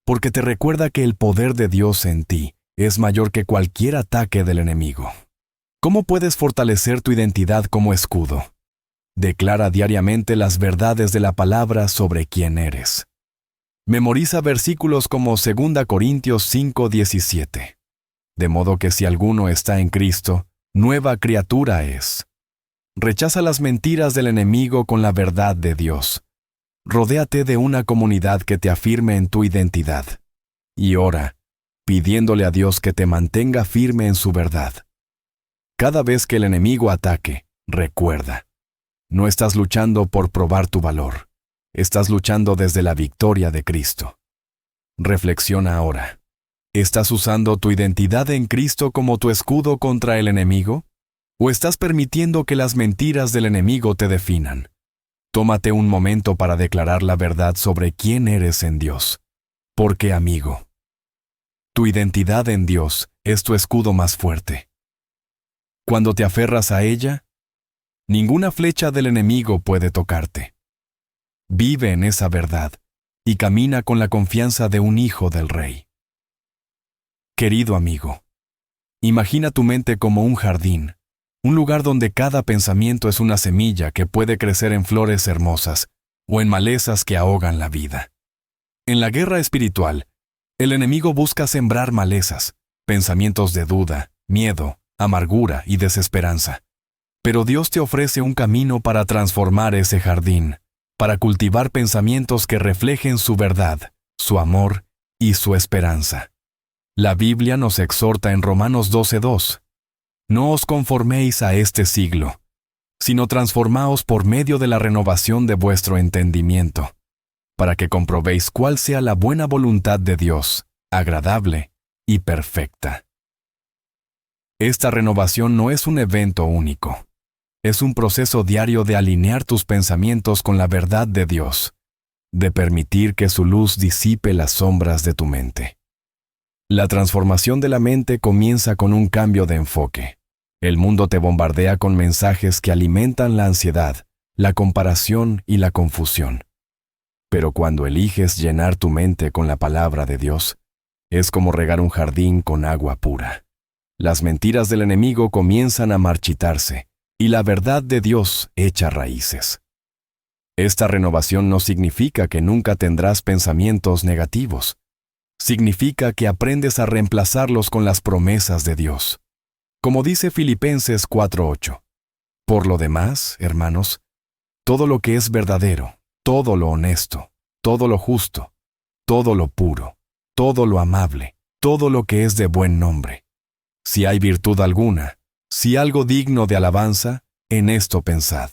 porque te recuerda que el poder de Dios en ti es mayor que cualquier ataque del enemigo. ¿Cómo puedes fortalecer tu identidad como escudo? Declara diariamente las verdades de la palabra sobre quién eres. Memoriza versículos como 2 Corintios 5:17. De modo que si alguno está en Cristo, nueva criatura es. Rechaza las mentiras del enemigo con la verdad de Dios. Rodéate de una comunidad que te afirme en tu identidad. Y ora, pidiéndole a Dios que te mantenga firme en su verdad. Cada vez que el enemigo ataque, recuerda, no estás luchando por probar tu valor, estás luchando desde la victoria de Cristo. Reflexiona ahora. ¿Estás usando tu identidad en Cristo como tu escudo contra el enemigo? ¿O estás permitiendo que las mentiras del enemigo te definan? Tómate un momento para declarar la verdad sobre quién eres en Dios. Porque, amigo, tu identidad en Dios es tu escudo más fuerte. Cuando te aferras a ella, ninguna flecha del enemigo puede tocarte. Vive en esa verdad y camina con la confianza de un hijo del Rey. Querido amigo, imagina tu mente como un jardín, un lugar donde cada pensamiento es una semilla que puede crecer en flores hermosas o en malezas que ahogan la vida. En la guerra espiritual, el enemigo busca sembrar malezas, pensamientos de duda, miedo, amargura y desesperanza. Pero Dios te ofrece un camino para transformar ese jardín, para cultivar pensamientos que reflejen su verdad, su amor y su esperanza. La Biblia nos exhorta en Romanos 12:2. No os conforméis a este siglo, sino transformaos por medio de la renovación de vuestro entendimiento, para que comprobéis cuál sea la buena voluntad de Dios, agradable y perfecta. Esta renovación no es un evento único. Es un proceso diario de alinear tus pensamientos con la verdad de Dios, de permitir que su luz disipe las sombras de tu mente. La transformación de la mente comienza con un cambio de enfoque. El mundo te bombardea con mensajes que alimentan la ansiedad, la comparación y la confusión. Pero cuando eliges llenar tu mente con la palabra de Dios, es como regar un jardín con agua pura. Las mentiras del enemigo comienzan a marchitarse, y la verdad de Dios echa raíces. Esta renovación no significa que nunca tendrás pensamientos negativos. Significa que aprendes a reemplazarlos con las promesas de Dios. Como dice Filipenses 4:8. Por lo demás, hermanos, todo lo que es verdadero, todo lo honesto, todo lo justo, todo lo puro, todo lo amable, todo lo que es de buen nombre. Si hay virtud alguna, si algo digno de alabanza, en esto pensad.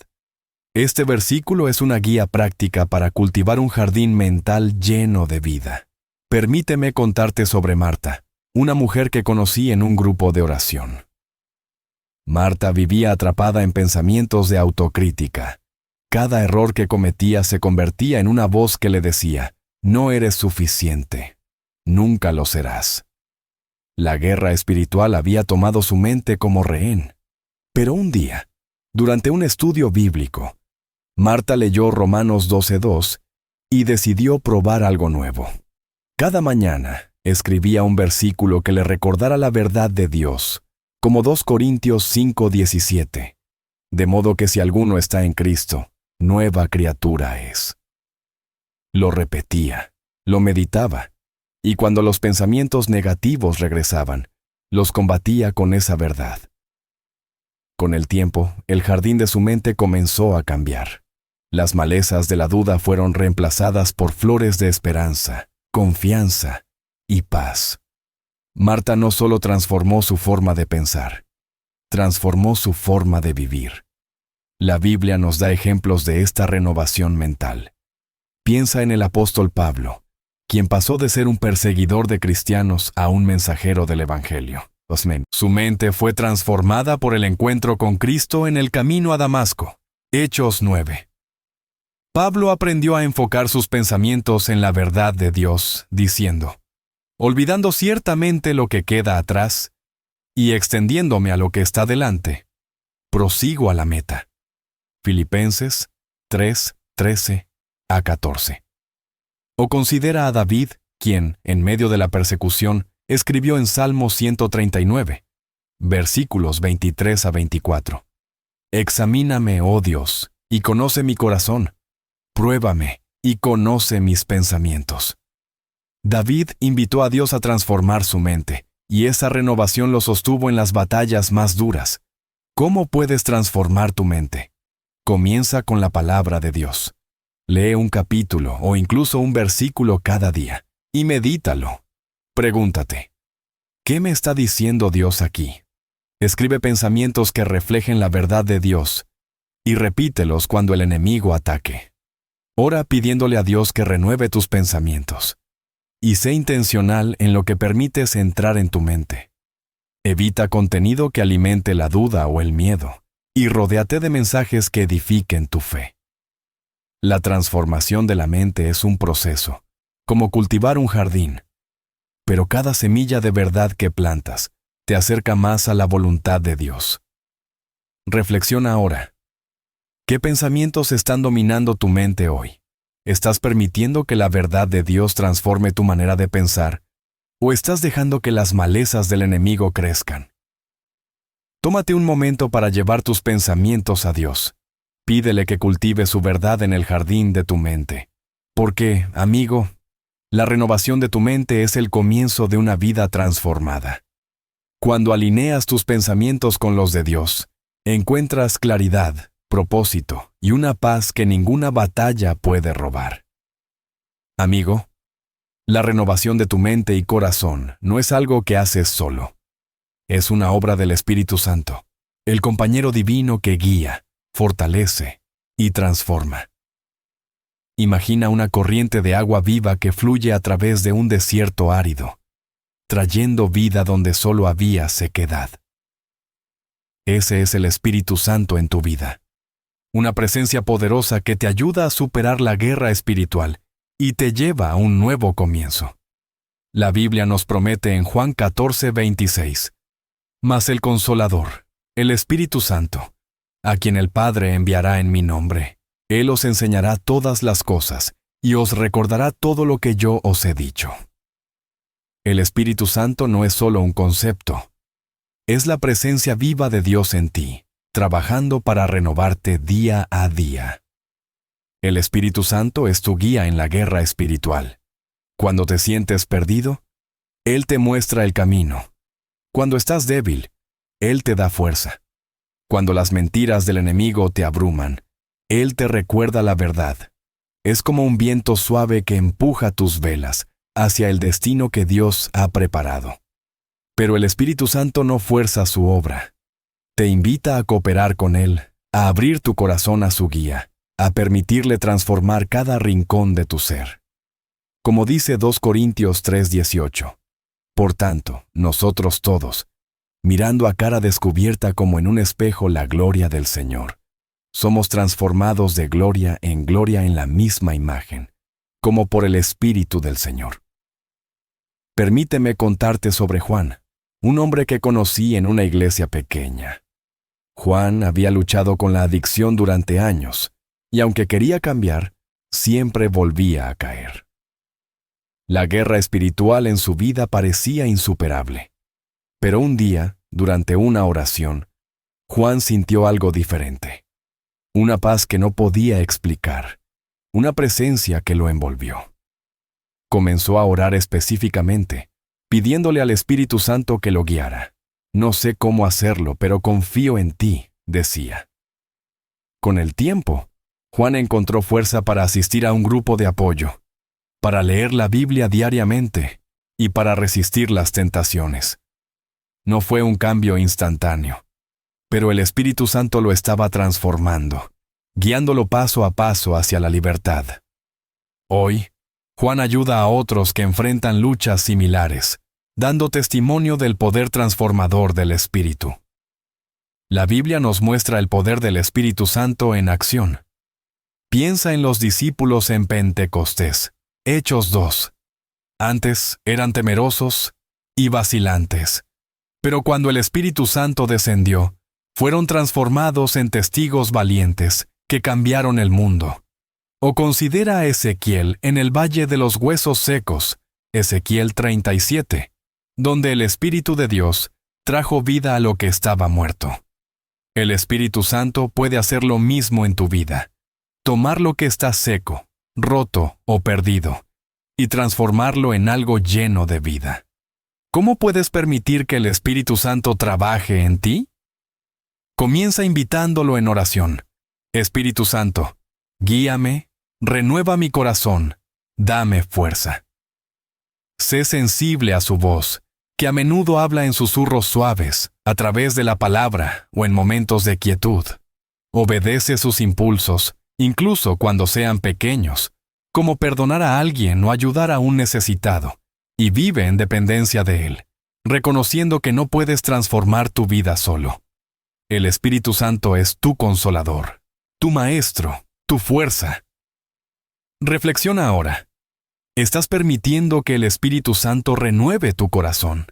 Este versículo es una guía práctica para cultivar un jardín mental lleno de vida. Permíteme contarte sobre Marta, una mujer que conocí en un grupo de oración. Marta vivía atrapada en pensamientos de autocrítica. Cada error que cometía se convertía en una voz que le decía, no eres suficiente, nunca lo serás. La guerra espiritual había tomado su mente como rehén. Pero un día, durante un estudio bíblico, Marta leyó Romanos 12:2 y decidió probar algo nuevo. Cada mañana escribía un versículo que le recordara la verdad de Dios, como 2 Corintios 5:17. De modo que si alguno está en Cristo, nueva criatura es. Lo repetía, lo meditaba, y cuando los pensamientos negativos regresaban, los combatía con esa verdad. Con el tiempo, el jardín de su mente comenzó a cambiar. Las malezas de la duda fueron reemplazadas por flores de esperanza, confianza y paz. Marta no solo transformó su forma de pensar, transformó su forma de vivir. La Biblia nos da ejemplos de esta renovación mental. Piensa en el apóstol Pablo, quien pasó de ser un perseguidor de cristianos a un mensajero del Evangelio. Su mente fue transformada por el encuentro con Cristo en el camino a Damasco. Hechos 9. Pablo aprendió a enfocar sus pensamientos en la verdad de Dios, diciendo, olvidando ciertamente lo que queda atrás y extendiéndome a lo que está delante, prosigo a la meta. Filipenses 3:13-14. O considera a David, quien, en medio de la persecución, escribió en Salmo 139, versículos 23-24. Examíname, oh Dios, y conoce mi corazón. Pruébame y conoce mis pensamientos. David invitó a Dios a transformar su mente, y esa renovación lo sostuvo en las batallas más duras. ¿Cómo puedes transformar tu mente? Comienza con la palabra de Dios. Lee un capítulo o incluso un versículo cada día y medítalo. Pregúntate, ¿qué me está diciendo Dios aquí? Escribe pensamientos que reflejen la verdad de Dios y repítelos cuando el enemigo ataque. Ora pidiéndole a Dios que renueve tus pensamientos. Y sé intencional en lo que permites entrar en tu mente. Evita contenido que alimente la duda o el miedo, y rodéate de mensajes que edifiquen tu fe. La transformación de la mente es un proceso, como cultivar un jardín. Pero cada semilla de verdad que plantas te acerca más a la voluntad de Dios. Reflexiona ahora. ¿Qué pensamientos están dominando tu mente hoy? ¿Estás permitiendo que la verdad de Dios transforme tu manera de pensar? ¿O estás dejando que las malezas del enemigo crezcan? Tómate un momento para llevar tus pensamientos a Dios. Pídele que cultive su verdad en el jardín de tu mente. Porque, amigo, la renovación de tu mente es el comienzo de una vida transformada. Cuando alineas tus pensamientos con los de Dios, encuentras claridad, propósito y una paz que ninguna batalla puede robar. Amigo, la renovación de tu mente y corazón no es algo que haces solo. Es una obra del Espíritu Santo, el compañero divino que guía, fortalece y transforma. Imagina una corriente de agua viva que fluye a través de un desierto árido, trayendo vida donde solo había sequedad. Ese es el Espíritu Santo en tu vida. Una presencia poderosa que te ayuda a superar la guerra espiritual y te lleva a un nuevo comienzo. La Biblia nos promete en Juan 14:26. Mas el Consolador, el Espíritu Santo, a quien el Padre enviará en mi nombre, Él os enseñará todas las cosas y os recordará todo lo que yo os he dicho. El Espíritu Santo no es solo un concepto. Es la presencia viva de Dios en ti, trabajando para renovarte día a día. El Espíritu Santo es tu guía en la guerra espiritual. Cuando te sientes perdido, Él te muestra el camino. Cuando estás débil, Él te da fuerza. Cuando las mentiras del enemigo te abruman, Él te recuerda la verdad. Es como un viento suave que empuja tus velas hacia el destino que Dios ha preparado. Pero el Espíritu Santo no fuerza su obra. Te invita a cooperar con Él, a abrir tu corazón a su guía, a permitirle transformar cada rincón de tu ser. Como dice 2 Corintios 3:18. Por tanto, nosotros todos, mirando a cara descubierta como en un espejo la gloria del Señor, somos transformados de gloria en la misma imagen, como por el Espíritu del Señor. Permíteme contarte sobre Juan, un hombre que conocí en una iglesia pequeña. Juan había luchado con la adicción durante años, y aunque quería cambiar, siempre volvía a caer. La guerra espiritual en su vida parecía insuperable. Pero un día, durante una oración, Juan sintió algo diferente. Una paz que no podía explicar, una presencia que lo envolvió. Comenzó a orar específicamente, pidiéndole al Espíritu Santo que lo guiara. No sé cómo hacerlo, pero confío en ti, decía. Con el tiempo, Juan encontró fuerza para asistir a un grupo de apoyo, para leer la Biblia diariamente y para resistir las tentaciones. No fue un cambio instantáneo, pero el Espíritu Santo lo estaba transformando, guiándolo paso a paso hacia la libertad. Hoy, Juan ayuda a otros que enfrentan luchas similares, dando testimonio del poder transformador del Espíritu. La Biblia nos muestra el poder del Espíritu Santo en acción. Piensa en los discípulos en Pentecostés. Hechos 2. Antes eran temerosos y vacilantes, pero cuando el Espíritu Santo descendió, fueron transformados en testigos valientes que cambiaron el mundo. O considera a Ezequiel en el Valle de los Huesos Secos, Ezequiel 37, donde el Espíritu de Dios trajo vida a lo que estaba muerto. El Espíritu Santo puede hacer lo mismo en tu vida, tomar lo que está seco, roto o perdido, y transformarlo en algo lleno de vida. ¿Cómo puedes permitir que el Espíritu Santo trabaje en ti? Comienza invitándolo en oración. Espíritu Santo, guíame, renueva mi corazón, dame fuerza. Sé sensible a su voz, que a menudo habla en susurros suaves, a través de la palabra o en momentos de quietud. Obedece sus impulsos, incluso cuando sean pequeños, como perdonar a alguien o ayudar a un necesitado, y vive en dependencia de Él, reconociendo que no puedes transformar tu vida solo. El Espíritu Santo es tu consolador, tu maestro, tu fuerza, Reflexiona ahora. ¿Estás permitiendo que el Espíritu Santo renueve tu corazón?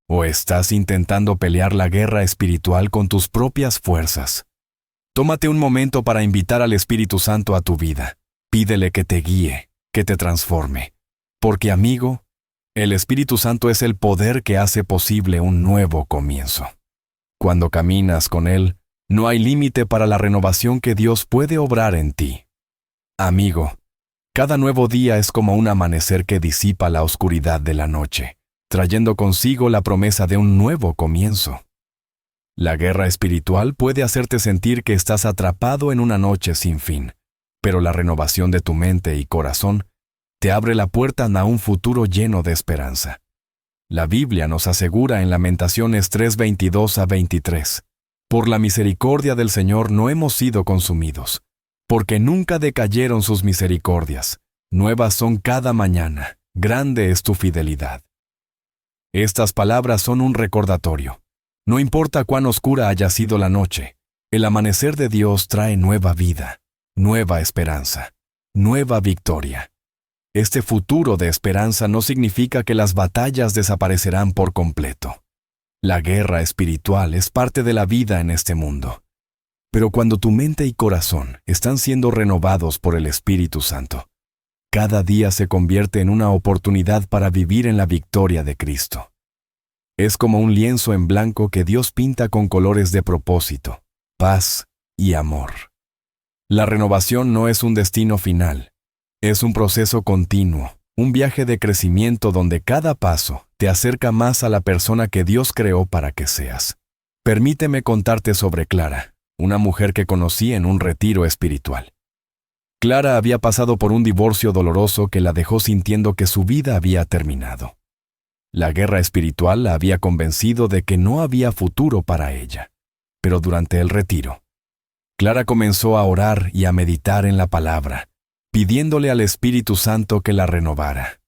¿O estás intentando pelear la guerra espiritual con tus propias fuerzas? Tómate un momento para invitar al Espíritu Santo a tu vida. Pídele que te guíe, que te transforme. Porque, amigo, el Espíritu Santo es el poder que hace posible un nuevo comienzo. Cuando caminas con Él, no hay límite para la renovación que Dios puede obrar en ti. Amigo, cada nuevo día es como un amanecer que disipa la oscuridad de la noche, trayendo consigo la promesa de un nuevo comienzo. La guerra espiritual puede hacerte sentir que estás atrapado en una noche sin fin, pero la renovación de tu mente y corazón te abre la puerta a un futuro lleno de esperanza. La Biblia nos asegura en Lamentaciones 3:22-23, «Por la misericordia del Señor no hemos sido consumidos, porque nunca decayeron sus misericordias. Nuevas son cada mañana, grande es tu fidelidad». Estas palabras son un recordatorio. No importa cuán oscura haya sido la noche, el amanecer de Dios trae nueva vida, nueva esperanza, nueva victoria. Este futuro de esperanza no significa que las batallas desaparecerán por completo. La guerra espiritual es parte de la vida en este mundo. Pero cuando tu mente y corazón están siendo renovados por el Espíritu Santo, cada día se convierte en una oportunidad para vivir en la victoria de Cristo. Es como un lienzo en blanco que Dios pinta con colores de propósito, paz y amor. La renovación no es un destino final. Es un proceso continuo, un viaje de crecimiento donde cada paso te acerca más a la persona que Dios creó para que seas. Permíteme contarte sobre Clara, una mujer que conocí en un retiro espiritual. Clara había pasado por un divorcio doloroso que la dejó sintiendo que su vida había terminado. La guerra espiritual la había convencido de que no había futuro para ella. Pero durante el retiro, Clara comenzó a orar y a meditar en la palabra, pidiéndole al Espíritu Santo que la renovara.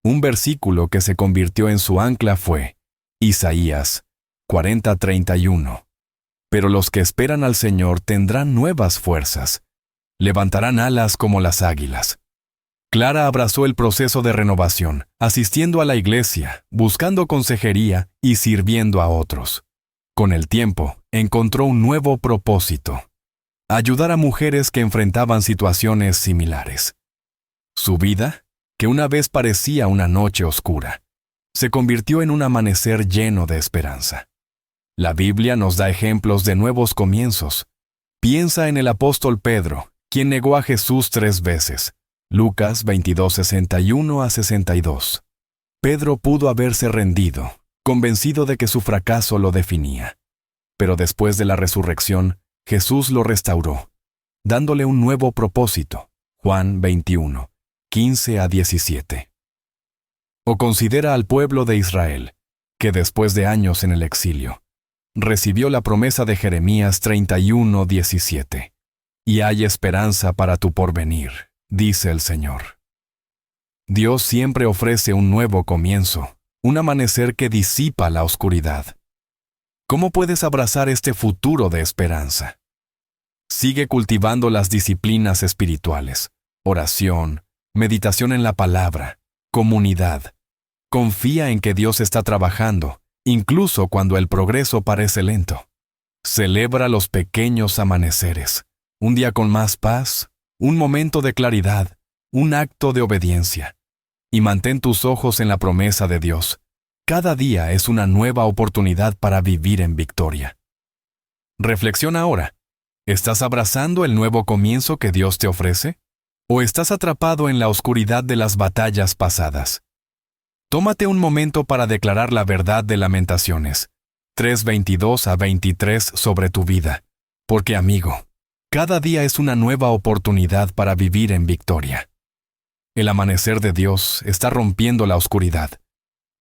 Un versículo que se convirtió en su ancla fue Isaías 40:31. Pero los que esperan al Señor tendrán nuevas fuerzas, levantarán alas como las águilas. Clara abrazó el proceso de renovación, asistiendo a la iglesia, buscando consejería y sirviendo a otros. Con el tiempo, encontró un nuevo propósito: ayudar a mujeres que enfrentaban situaciones similares. Su vida, que una vez parecía una noche oscura, se convirtió en un amanecer lleno de esperanza. La Biblia nos da ejemplos de nuevos comienzos. Piensa en el apóstol Pedro, quien negó a Jesús 3 veces. Lucas 22:61-62. Pedro pudo haberse rendido, convencido de que su fracaso lo definía. Pero después de la resurrección, Jesús lo restauró, dándole un nuevo propósito. Juan 21:15-17. O considera al pueblo de Israel, que después de años en el exilio, recibió la promesa de Jeremías 31:17. Y hay esperanza para tu porvenir, dice el Señor. Dios siempre ofrece un nuevo comienzo, un amanecer que disipa la oscuridad. ¿Cómo puedes abrazar este futuro de esperanza? Sigue cultivando las disciplinas espirituales: oración, meditación en la palabra, comunidad. Confía en que Dios está trabajando, incluso cuando el progreso parece lento. Celebra los pequeños amaneceres, un día con más paz, un momento de claridad, un acto de obediencia. Y mantén tus ojos en la promesa de Dios. Cada día es una nueva oportunidad para vivir en victoria. Reflexiona ahora. ¿Estás abrazando el nuevo comienzo que Dios te ofrece? ¿O estás atrapado en la oscuridad de las batallas pasadas? Tómate un momento para declarar la verdad de Lamentaciones 3:22-23 sobre tu vida. Porque, amigo, cada día es una nueva oportunidad para vivir en victoria. El amanecer de Dios está rompiendo la oscuridad,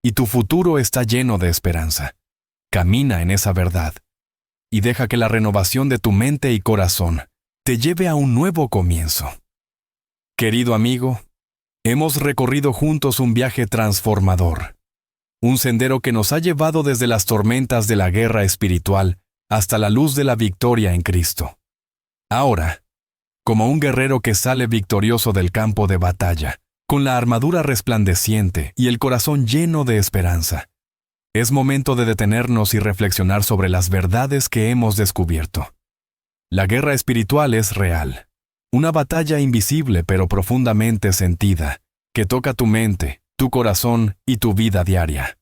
y tu futuro está lleno de esperanza. Camina en esa verdad, y deja que la renovación de tu mente y corazón te lleve a un nuevo comienzo. Querido amigo, hemos recorrido juntos un viaje transformador, un sendero que nos ha llevado desde las tormentas de la guerra espiritual hasta la luz de la victoria en Cristo. Ahora, como un guerrero que sale victorioso del campo de batalla, con la armadura resplandeciente y el corazón lleno de esperanza. Es momento de detenernos y reflexionar sobre las verdades que hemos descubierto. La guerra espiritual es real, una batalla invisible pero profundamente sentida, que toca tu mente, tu corazón y tu vida diaria.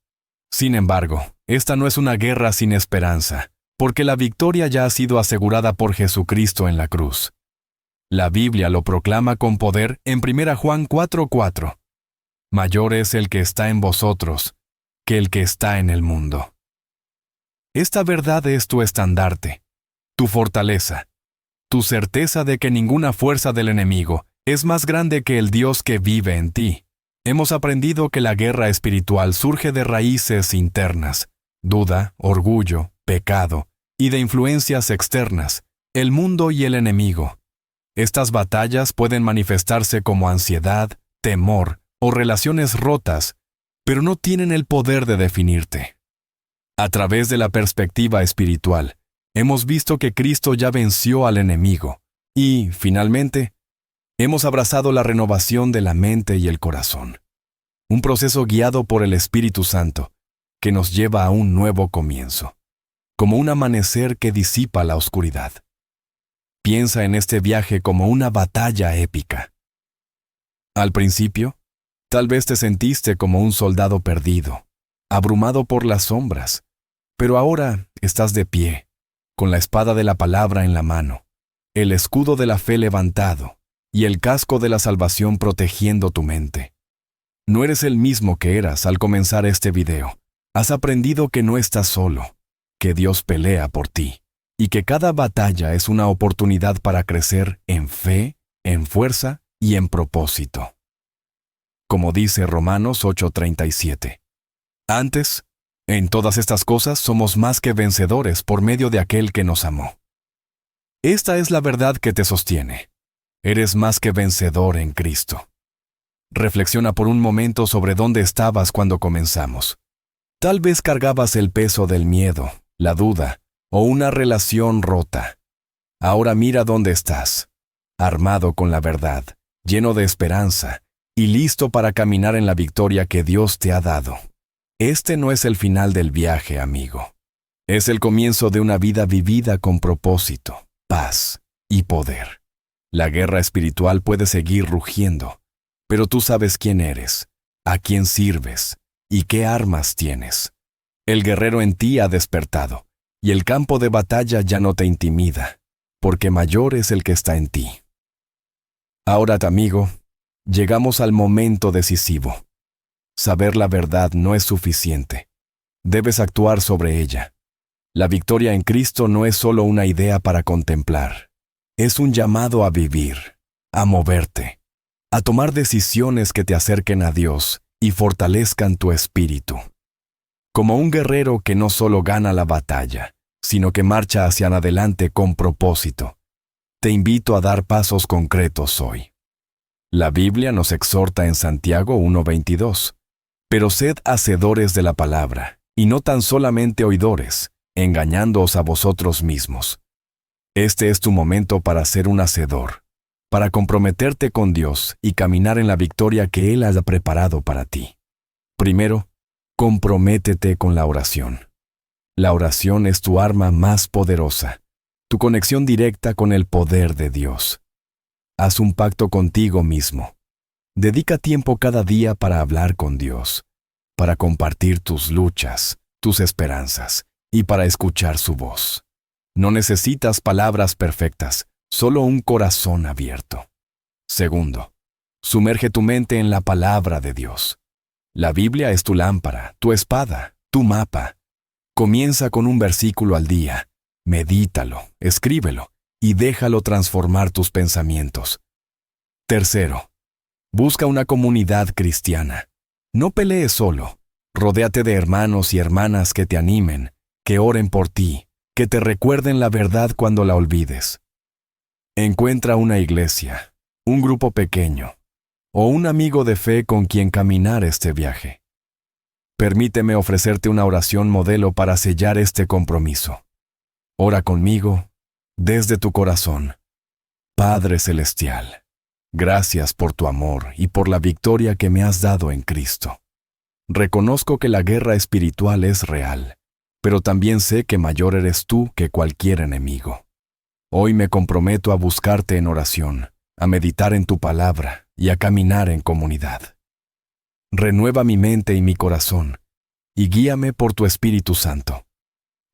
Sin embargo, esta no es una guerra sin esperanza, porque la victoria ya ha sido asegurada por Jesucristo en la cruz. La Biblia lo proclama con poder en 1 Juan 4:4. Mayor es el que está en vosotros que el que está en el mundo. Esta verdad es tu estandarte, tu fortaleza, tu certeza de que ninguna fuerza del enemigo es más grande que el Dios que vive en ti. Hemos aprendido que la guerra espiritual surge de raíces internas, duda, orgullo, pecado, y de influencias externas, el mundo y el enemigo. Estas batallas pueden manifestarse como ansiedad, temor o relaciones rotas, pero no tienen el poder de definirte. A través de la perspectiva espiritual, hemos visto que Cristo ya venció al enemigo y, finalmente, hemos abrazado la renovación de la mente y el corazón. Un proceso guiado por el Espíritu Santo, que nos lleva a un nuevo comienzo, como un amanecer que disipa la oscuridad. Piensa en este viaje como una batalla épica. Al principio, tal vez te sentiste como un soldado perdido, abrumado por las sombras, pero ahora estás de pie, con la espada de la palabra en la mano, el escudo de la fe levantado y el casco de la salvación protegiendo tu mente. No eres el mismo que eras al comenzar este video. Has aprendido que no estás solo, que Dios pelea por ti, y que cada batalla es una oportunidad para crecer en fe, en fuerza y en propósito. Como dice Romanos 8:37. Antes, en todas estas cosas somos más que vencedores por medio de aquel que nos amó. Esta es la verdad que te sostiene. Eres más que vencedor en Cristo. Reflexiona por un momento sobre dónde estabas cuando comenzamos. Tal vez cargabas el peso del miedo, la duda o una relación rota. Ahora mira dónde estás, armado con la verdad, lleno de esperanza y listo para caminar en la victoria que Dios te ha dado. Este no es el final del viaje, amigo. Es el comienzo de una vida vivida con propósito, paz y poder. La guerra espiritual puede seguir rugiendo, pero tú sabes quién eres, a quién sirves y qué armas tienes. El guerrero en ti ha despertado, y el campo de batalla ya no te intimida, porque mayor es el que está en ti. Ahora, amigo, llegamos al momento decisivo. Saber la verdad no es suficiente. Debes actuar sobre ella. La victoria en Cristo no es solo una idea para contemplar. Es un llamado a vivir, a moverte, a tomar decisiones que te acerquen a Dios y fortalezcan tu espíritu. Como un guerrero que no solo gana la batalla, sino que marcha hacia adelante con propósito, te invito a dar pasos concretos hoy. La Biblia nos exhorta en Santiago 1:22, pero sed hacedores de la palabra, y no tan solamente oidores, engañándoos a vosotros mismos. Este es tu momento para ser un hacedor, para comprometerte con Dios y caminar en la victoria que Él ha preparado para ti. Primero, comprométete con la oración. La oración es tu arma más poderosa, tu conexión directa con el poder de Dios. Haz un pacto contigo mismo. Dedica tiempo cada día para hablar con Dios, para compartir tus luchas, tus esperanzas y para escuchar su voz. No necesitas palabras perfectas, solo un corazón abierto. Segundo, sumerge tu mente en la palabra de Dios. La Biblia es tu lámpara, tu espada, tu mapa. Comienza con un versículo al día, medítalo, escríbelo y déjalo transformar tus pensamientos. Tercero, busca una comunidad cristiana. No pelees solo. Rodéate de hermanos y hermanas que te animen, que oren por ti, que te recuerden la verdad cuando la olvides. Encuentra una iglesia, un grupo pequeño, o un amigo de fe con quien caminar este viaje. Permíteme ofrecerte una oración modelo para sellar este compromiso. Ora conmigo, desde tu corazón. Padre Celestial, gracias por tu amor y por la victoria que me has dado en Cristo. Reconozco que la guerra espiritual es real, pero también sé que mayor eres tú que cualquier enemigo. Hoy me comprometo a buscarte en oración, a meditar en tu palabra y a caminar en comunidad. Renueva mi mente y mi corazón, y guíame por tu Espíritu Santo.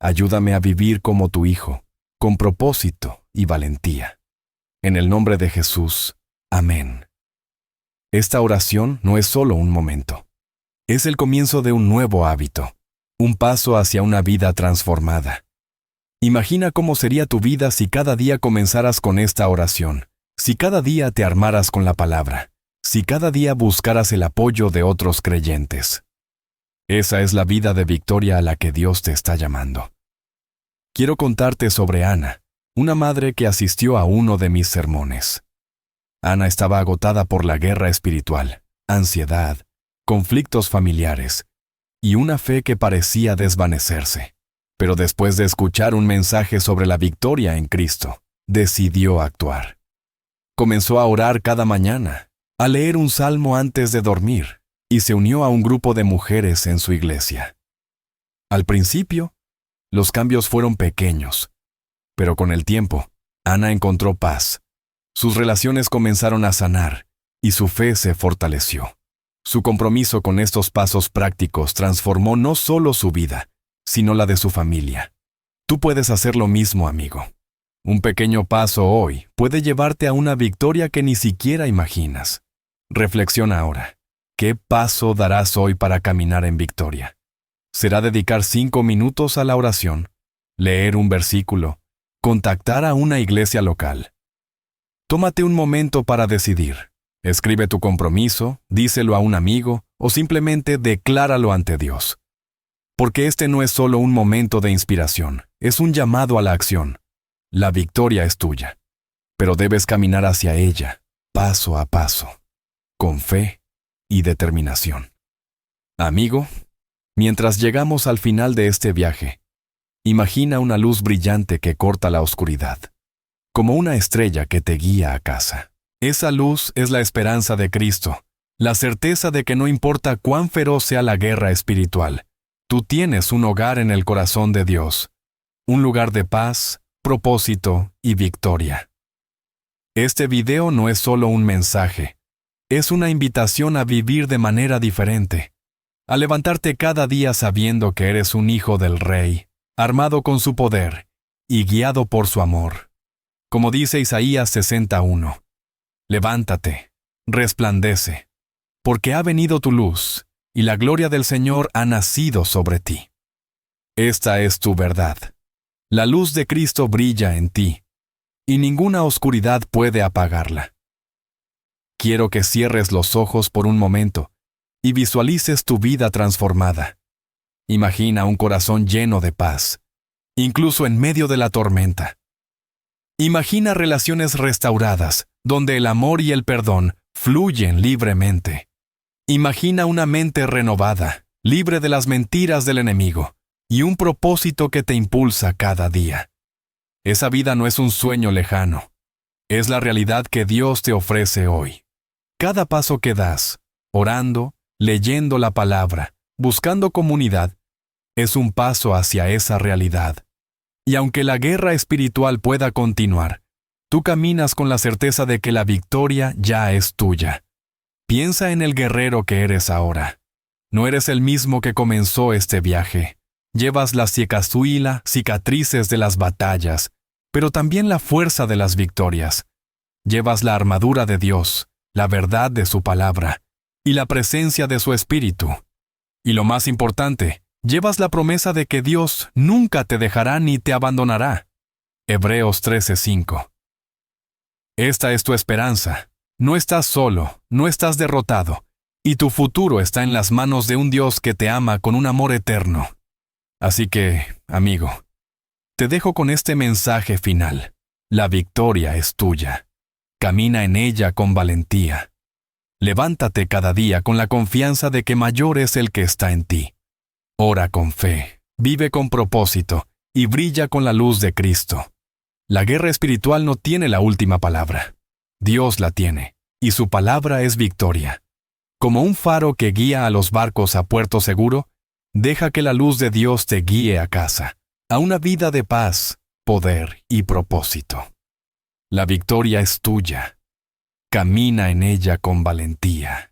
Ayúdame a vivir como tu Hijo, con propósito y valentía. En el nombre de Jesús, amén. Esta oración no es solo un momento. Es el comienzo de un nuevo hábito, un paso hacia una vida transformada. Imagina cómo sería tu vida si cada día comenzaras con esta oración, si cada día te armaras con la palabra, si cada día buscaras el apoyo de otros creyentes. Esa es la vida de victoria a la que Dios te está llamando. Quiero contarte sobre Ana, una madre que asistió a uno de mis sermones. Ana estaba agotada por la guerra espiritual, ansiedad, conflictos familiares y una fe que parecía desvanecerse. Pero después de escuchar un mensaje sobre la victoria en Cristo, decidió actuar. Comenzó a orar cada mañana, a leer un salmo antes de dormir, y se unió a un grupo de mujeres en su iglesia. Al principio, los cambios fueron pequeños, pero con el tiempo, Ana encontró paz. Sus relaciones comenzaron a sanar, y su fe se fortaleció. Su compromiso con estos pasos prácticos transformó no solo su vida, sino la de su familia. Tú puedes hacer lo mismo, amigo. Un pequeño paso hoy puede llevarte a una victoria que ni siquiera imaginas. Reflexiona ahora. ¿Qué paso darás hoy para caminar en victoria? ¿Será dedicar 5 minutos a la oración, leer un versículo, contactar a una iglesia local? Tómate un momento para decidir. Escribe tu compromiso, díselo a un amigo o simplemente decláralo ante Dios. Porque este no es solo un momento de inspiración, es un llamado a la acción. La victoria es tuya, pero debes caminar hacia ella, paso a paso, con fe y determinación. Amigo, mientras llegamos al final de este viaje, imagina una luz brillante que corta la oscuridad, como una estrella que te guía a casa. Esa luz es la esperanza de Cristo, la certeza de que no importa cuán feroz sea la guerra espiritual, tú tienes un hogar en el corazón de Dios, un lugar de paz, propósito y victoria. Este video no es solo un mensaje, es una invitación a vivir de manera diferente, a levantarte cada día sabiendo que eres un hijo del Rey, armado con su poder y guiado por su amor. Como dice Isaías 61, levántate, resplandece, porque ha venido tu luz, y la gloria del Señor ha nacido sobre ti. Esta es tu verdad. La luz de Cristo brilla en ti, y ninguna oscuridad puede apagarla. Quiero que cierres los ojos por un momento y visualices tu vida transformada. Imagina un corazón lleno de paz, incluso en medio de la tormenta. Imagina relaciones restauradas, donde el amor y el perdón fluyen libremente. Imagina una mente renovada, libre de las mentiras del enemigo, y un propósito que te impulsa cada día. Esa vida no es un sueño lejano, es la realidad que Dios te ofrece hoy. Cada paso que das, orando, leyendo la palabra, buscando comunidad, es un paso hacia esa realidad. Y aunque la guerra espiritual pueda continuar, tú caminas con la certeza de que la victoria ya es tuya. Piensa en el guerrero que eres ahora. No eres el mismo que comenzó este viaje. Llevas la cicatrices de las batallas, pero también la fuerza de las victorias. Llevas la armadura de Dios, la verdad de su palabra, y la presencia de su Espíritu. Y lo más importante, llevas la promesa de que Dios nunca te dejará ni te abandonará. Hebreos 13:5. Esta es tu esperanza. No estás solo, no estás derrotado, y tu futuro está en las manos de un Dios que te ama con un amor eterno. Así que, amigo, te dejo con este mensaje final. La victoria es tuya. Camina en ella con valentía. Levántate cada día con la confianza de que mayor es el que está en ti. Ora con fe, vive con propósito y brilla con la luz de Cristo. La guerra espiritual no tiene la última palabra. Dios la tiene, y su palabra es victoria. Como un faro que guía a los barcos a puerto seguro, deja que la luz de Dios te guíe a casa, a una vida de paz, poder y propósito. La victoria es tuya. Camina en ella con valentía.